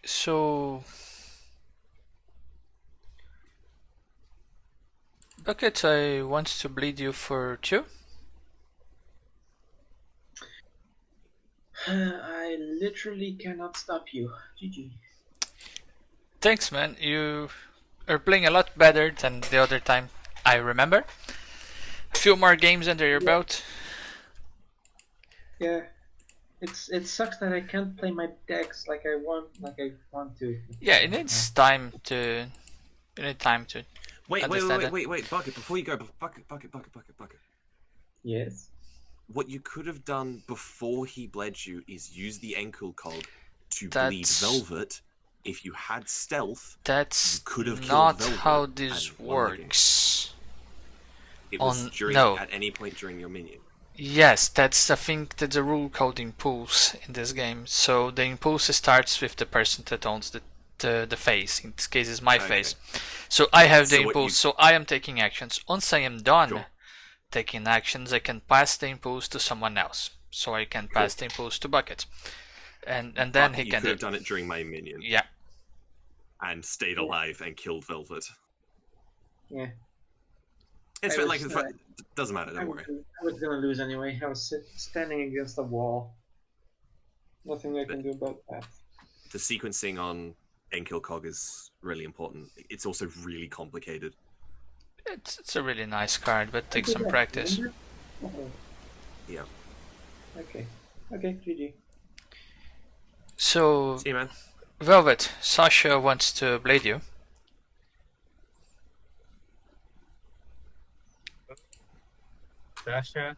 So Bucket, I want to bleed you for 2. I literally cannot stop you. GG. Thanks, man. You are playing a lot better than the other time, I remember. A few more games under your belt. Yeah. It sucks that I can't play my decks like I want to. Yeah, it needs time to. You need time to. Wait, Understand it. Bucket, before you go, Bucket. Yes. What you could have done before he bled you is use the ankle cog to bleed That's- Velvet. If you had stealth, That's You could have killed not Velvet how this and won the game. works. it was On- during no. at any point during your minion. Yes, that's I think that's a rule called impulse in this game. So the impulse starts with the person that owns the phase. In this case, it's my Okay. phase. So I have the So what impulse. you- So I am taking actions. Once I am done Sure. taking actions, I can pass the impulse to someone else. So I can pass the impulse to Bucket, and then But he you can could do. have done it during my minion Yeah. and stayed alive and killed Velvet. Yeah. It's I fine, was, like it doesn't matter. Don't worry. I was gonna lose anyway. I was standing against a wall. Nothing I can do about that. The sequencing on Enkill Cog is really important. It's also really complicated. It's a really nice card, but takes some practice. Oh, Yeah. okay. Okay, GG. So See you, man. Velvet, Sascha wants to blade you. Sascha.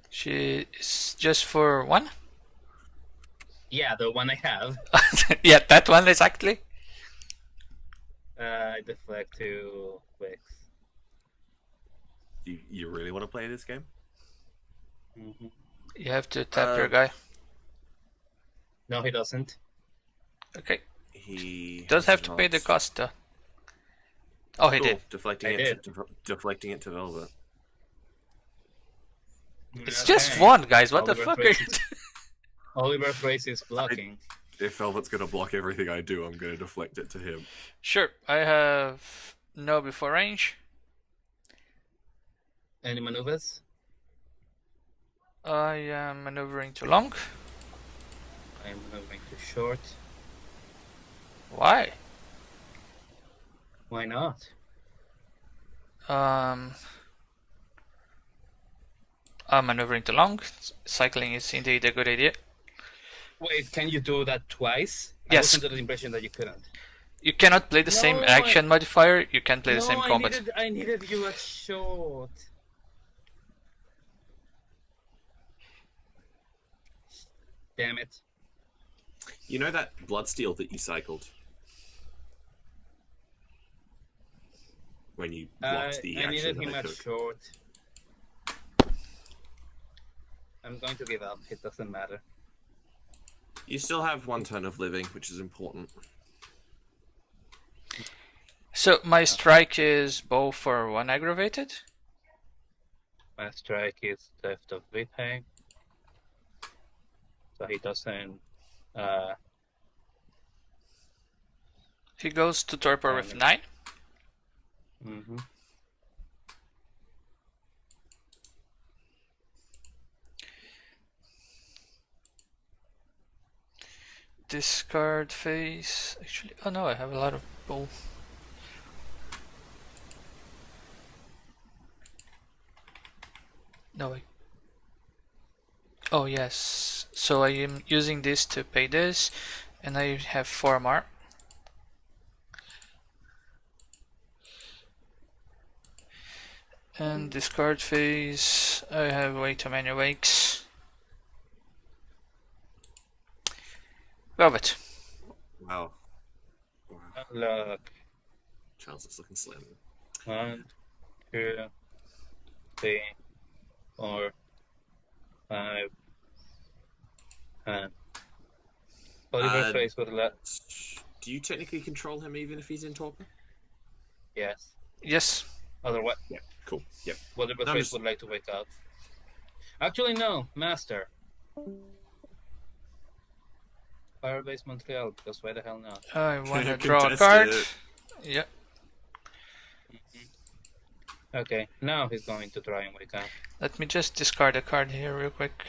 She is just for 1. Yeah, the one I have. Yeah, that one exactly. I deflect to Wix. You really want to play this game? Mm-hmm. You have to tap your guy. No, he doesn't. Okay. He Does has have to pay the advanced. cost though. Oh, he Cool. did. Deflecting I it. Deflecting it to Velvet. It's just 1, guys. What the Oliver fuck are you Twist. Oliver Trace is blocking. If Velvet's gonna block everything I do, I'm gonna deflect it to him. Sure, I have no before range. Any maneuvers? I am maneuvering too long. I am maneuvering too short. Why? Why not? I'm maneuvering too long. Cycling is indeed a good idea. Wait, can you do that twice? Yes. I was under the impression that you couldn't. You cannot play the same No, action modifier. You can play the No, same combat. I needed you at short. Damn it. You know that bloodsteel that you cycled? When you blocked the I action needed that him I at took. short. I'm going to give up. It doesn't matter. You still have 1 turn of living, which is important. So my strike is bow for 1 aggravated. My strike is theft of VTES. So he doesn't. He goes to torpor with 9. Mm-hmm. Discard phase. Actually, oh no, I have a lot of bow. No way. Oh yes. So I am using this to pay this, and I have 4 more. And discard phase. I have way too many wakes. Velvet. Wow. Look. Charles is looking slim. 1, 2, 3, 4, 5, 10. Oliver face would let. Do you technically control him even if he's in torpor? Yes. Yes. Otherwise, Yeah, cool. Yep. Oliver No, face just- would like to wake up. Actually, no, Master. Firebase Montreal, because why the hell not? I wanna draw a card. Contested. Yeah. Okay, now he's going to try and wake up. Let me just discard a card here real quick.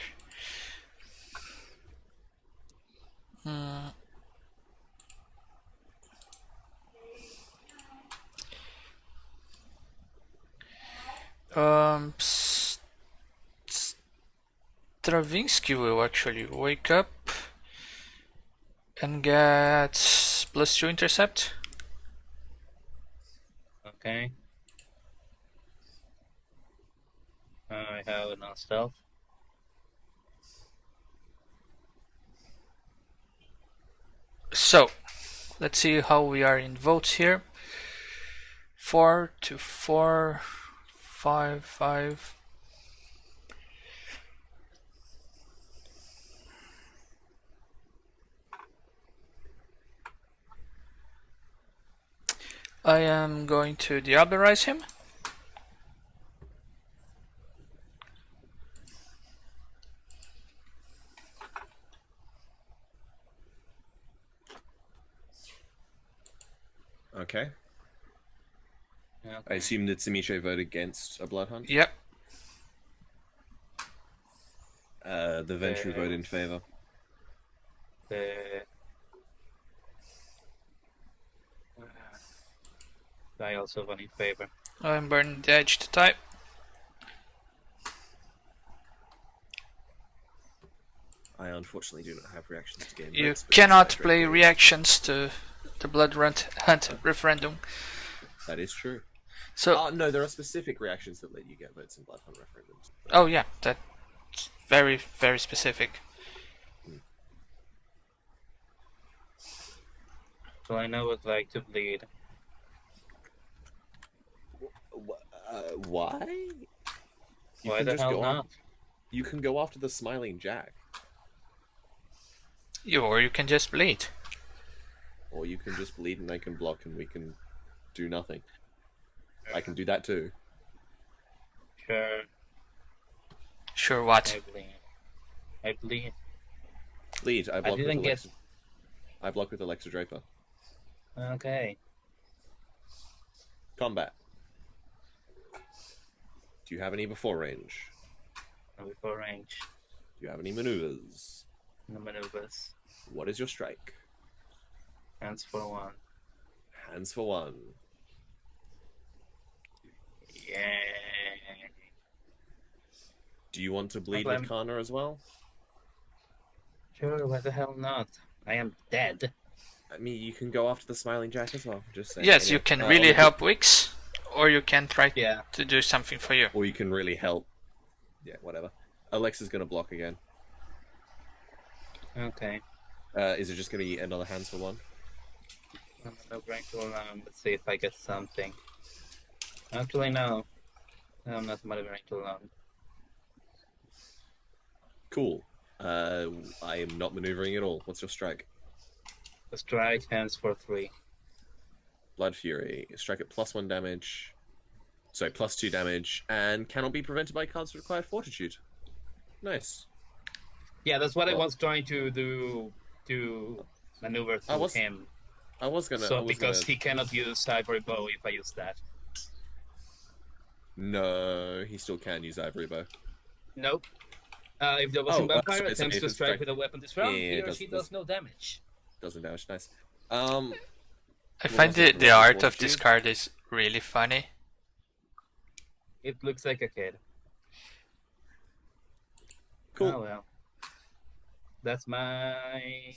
Stravinsky will actually wake up and get +2 intercept. Okay. I have a non-stealth. So, let's see how we are in votes here. 4 to 4, 5, 5. I am going to Diablerize him. Okay. Yeah, I assume that Tzimisce voted against a blood hunt. Yep. The ventrue vote in favor. I also vote in favor. I'm burning the edge to type. I unfortunately do not have reactions to game You votes, but cannot that's play straightforward. reactions to the blood hunt referendum. That is true. So, No, there are specific reactions that let you get votes in blood hunt referendums. oh yeah, that's very, very specific. So I now would like to bleed. Why? You Why can the just hell go not? You can go after the smiling jack, Or you can just bleed. or you can just bleed and I can block and we can do nothing. I can do that too. Sure, Sure what? I bleed. I bleed. Bleed. I block with didn't Alexa. I block with Alexa Draper. Okay. Combat. Do you have any before range? And before range. Do you have any maneuvers? No maneuvers. What is your strike? Hands for 1. Hands for 1. Yeah. Do you want to bleed I'm- with Kana as well? Sure, why the hell not? I am dead. I mean, you can go after the Smiling Jack as well. Just saying. Yes, you Anyway, can really I'll- help Wix, or you can try Yeah. to do something for you. Or you can really help. Yeah, whatever. Alexa's gonna block again. Okay. Is it just gonna be another hands for one? I'm going to let's see if I get something. Actually, no. I'm not going to alone. Cool. I am not maneuvering at all. What's your strike? The strike hands for 3. Blood Fury. Strike at +1 damage. Sorry, +2 damage, and cannot be prevented by cards that require Fortitude. Nice. Yeah, that's what I Well- was trying to do to maneuver through him. I was gonna. So because he cannot use Ivory Bow if I use that. No, he still can use Ivory Bow. Nope. If the Vampire sorry, attempts if to it's strike strike- with a weapon this round, Yeah, he it or does- she does. does no damage. Doesn't damage. Nice. I What find was it, the Rocket art of Fortitude? this card is really funny. It looks like a kid. Cool. Oh well. That's my.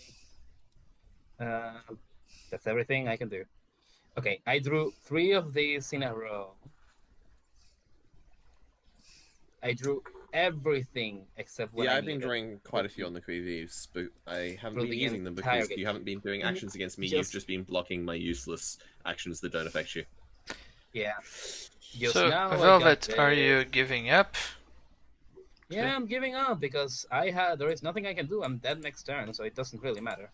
That's everything I can do. Okay, I drew 3 of these in a row. I drew everything except when Yeah, I I've been needed. drawing quite a few on the Creeves, but I haven't For been the using them entire because game. you haven't been doing actions against me. Just- You've just been blocking my useless actions that don't affect you. Yeah. Just So, now I Velvet, got are this. you giving up? Yeah, I'm giving up because there is nothing I can do. I'm dead next turn, so it doesn't really matter.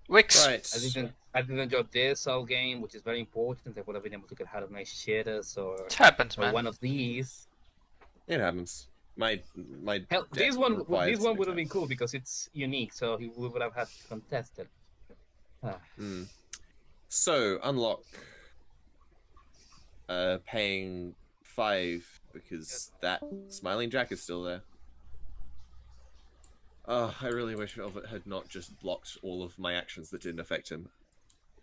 Wix. Right. I didn't draw this all game, which is very important. I would have been able to get out of my shitters or It happens, man. one of these. It happens. My Hell, deck this one requires would have something. been cool because it's unique, so we would have had to contest it. So unlock. Paying 5 because that Smiling Jack is still there. Oh, I really wish Velvet had not just blocked all of my actions that didn't affect him.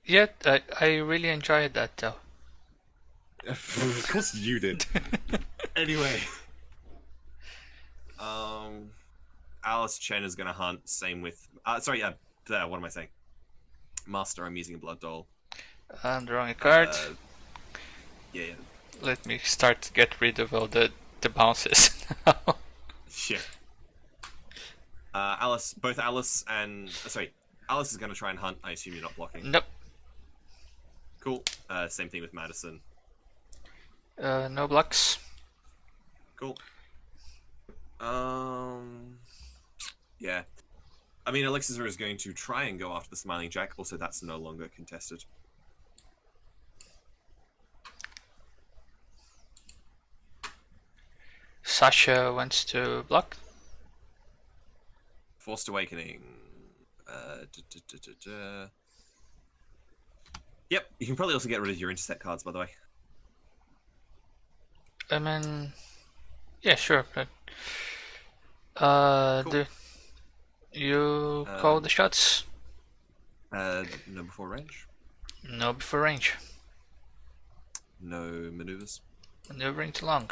Yet, I really enjoyed that though. Of course you did. Anyway. Alice Chen is gonna hunt, same with what am I saying? Master, I'm using a Blood Doll. I'm drawing a card. Yeah. Let me start to get rid of all the bounces. Yeah. Alice is gonna try and hunt. I assume you're not blocking. Nope. Cool. Same thing with Madison. No blocks. Cool. Yeah. I mean, Alexis is going to try and go after the Smiling Jack. Also, that's no longer contested. Sascha wants to block. Forced Awakening. Yep, you can probably also get rid of your intercept cards, by the way. I mean, yeah, sure. But, Cool. you call the shots? No before range. No before range. No maneuvers. Maneuvering too long.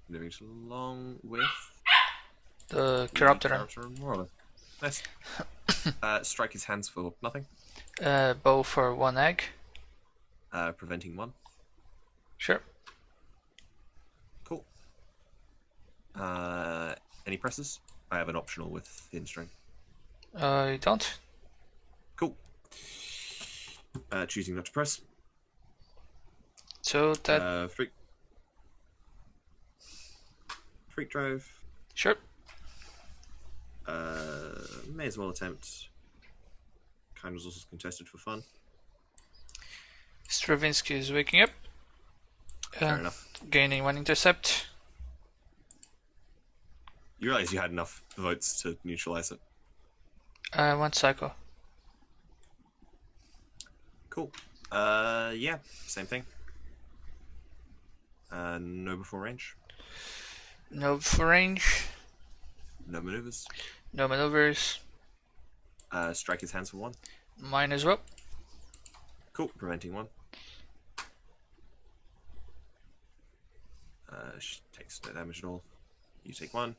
Moving too long with The Chiropteran. Chiropteran Roller. Nice. Strike his hands for nothing. Bow for 1 egg. Preventing 1. Sure. Cool. Any presses? I have an optional with thin string. You don't? Cool. Choosing not to press. So that. Freak drive. Sure. May as well attempt. Kind was also contested for fun. Stravinsky is waking up. Fair enough. Gaining 1 intercept. You realize you had enough votes to neutralize it. 1 cycle. Cool. Yeah, same thing. No before range. No before range. No maneuvers. No maneuvers. Strike his hands for 1. Mine as well. Cool. Preventing 1. Takes no damage at all. You take 1.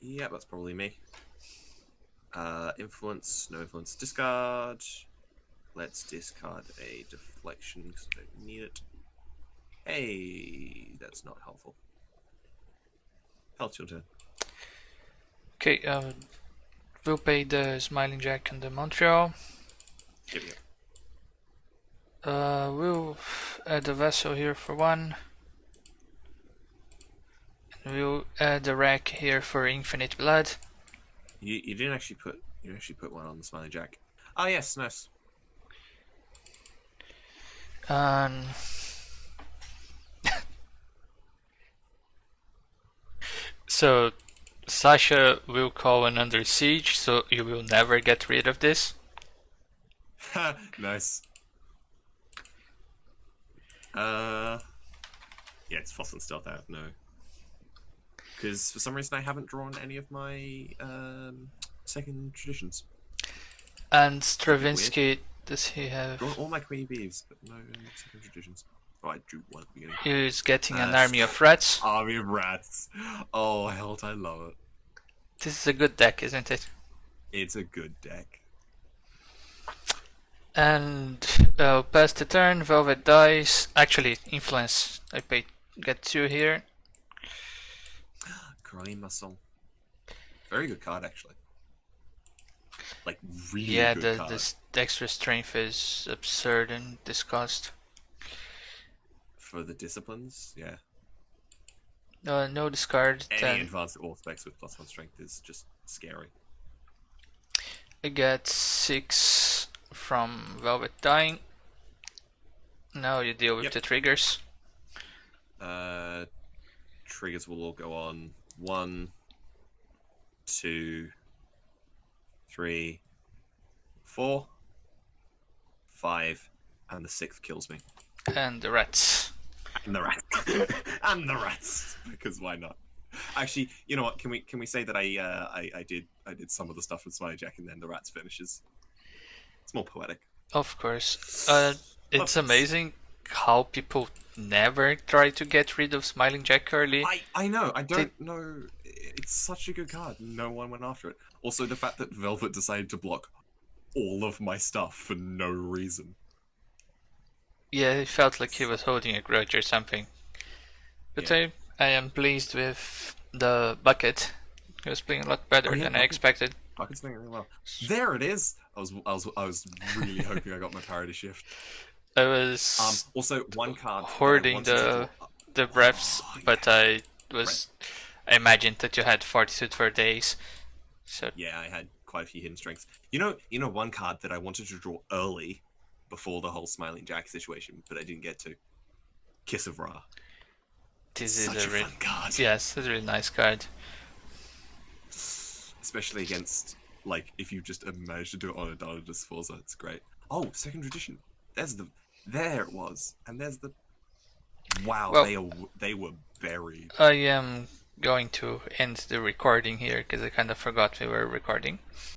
Yeah, that's probably me. Influence, no influence, discard. Let's discard a deflection because I don't need it. Hey, that's not helpful. Helps your turn. Okay, we'll pay the Smiling Jack and the Montreal. Give me up. We'll add a vessel here for 1. And we'll add a rack here for infinite blood. You didn't actually put one on the Smiling Jack. Oh yes, nice. So Sascha will call an under siege, so you will never get rid of this. Nice. Yeah, it's Fossil Stealth out, no. Because for some reason I haven't drawn any of my second traditions. And Stravinsky, does he have? Drawn all my Queen Bees, but no second traditions. Oh, I drew one at the beginning. He's getting an army of rats. Army of rats. Oh, hell, I love it. This is a good deck, isn't it? It's a good deck. And pass the turn, Velvet dies. Actually, influence. Get 2 here. Crying Muscle. Very good card, actually. Like, really Yeah, good card. the extra strength is absurd and discussed. For the disciplines, yeah. No discard. Any Then advanced all specs with +1 strength is just scary. I get 6 from Velvet dying. Now you deal with Yep. the triggers. Triggers will all go on 1, 2, 3, 4, 5, and the 6th kills me. And the rats. And the rats. And the rats. Because why not? Actually, you know what? Can we say that I did some of the stuff with Smiley Jack and then the rats finishes? It's more poetic. Of course. It's amazing how people never try to get rid of Smiling Jack early. I know. I don't know. It's such a good card. No one went after it. Also, the fact that Velvet decided to block all of my stuff for no reason. Yeah, it felt like he was holding a grudge or something. But Yeah. I am pleased with the bucket. He was playing a lot better Oh, yeah, than I Bucket. expected. Bucket's doing really well. There it is. I was really hoping I got my parity shift. I was Also, one card. hoarding once you the draw- breaths, Oh, but I imagined that you had fortitude for days. So Yeah, I had quite a few hidden strengths. You know, one card that I wanted to draw early before the whole Smiling Jack situation, but I didn't get to. Kiss of Ra. this Such is a a really fun card. yes, it's a really nice card. Especially against, like, if you just managed to do it on Adana Disforza, it's great. Oh, second tradition. There it was. And there's the... Wow, Well, they were buried. I am going to end the recording here because I kind of forgot we were recording.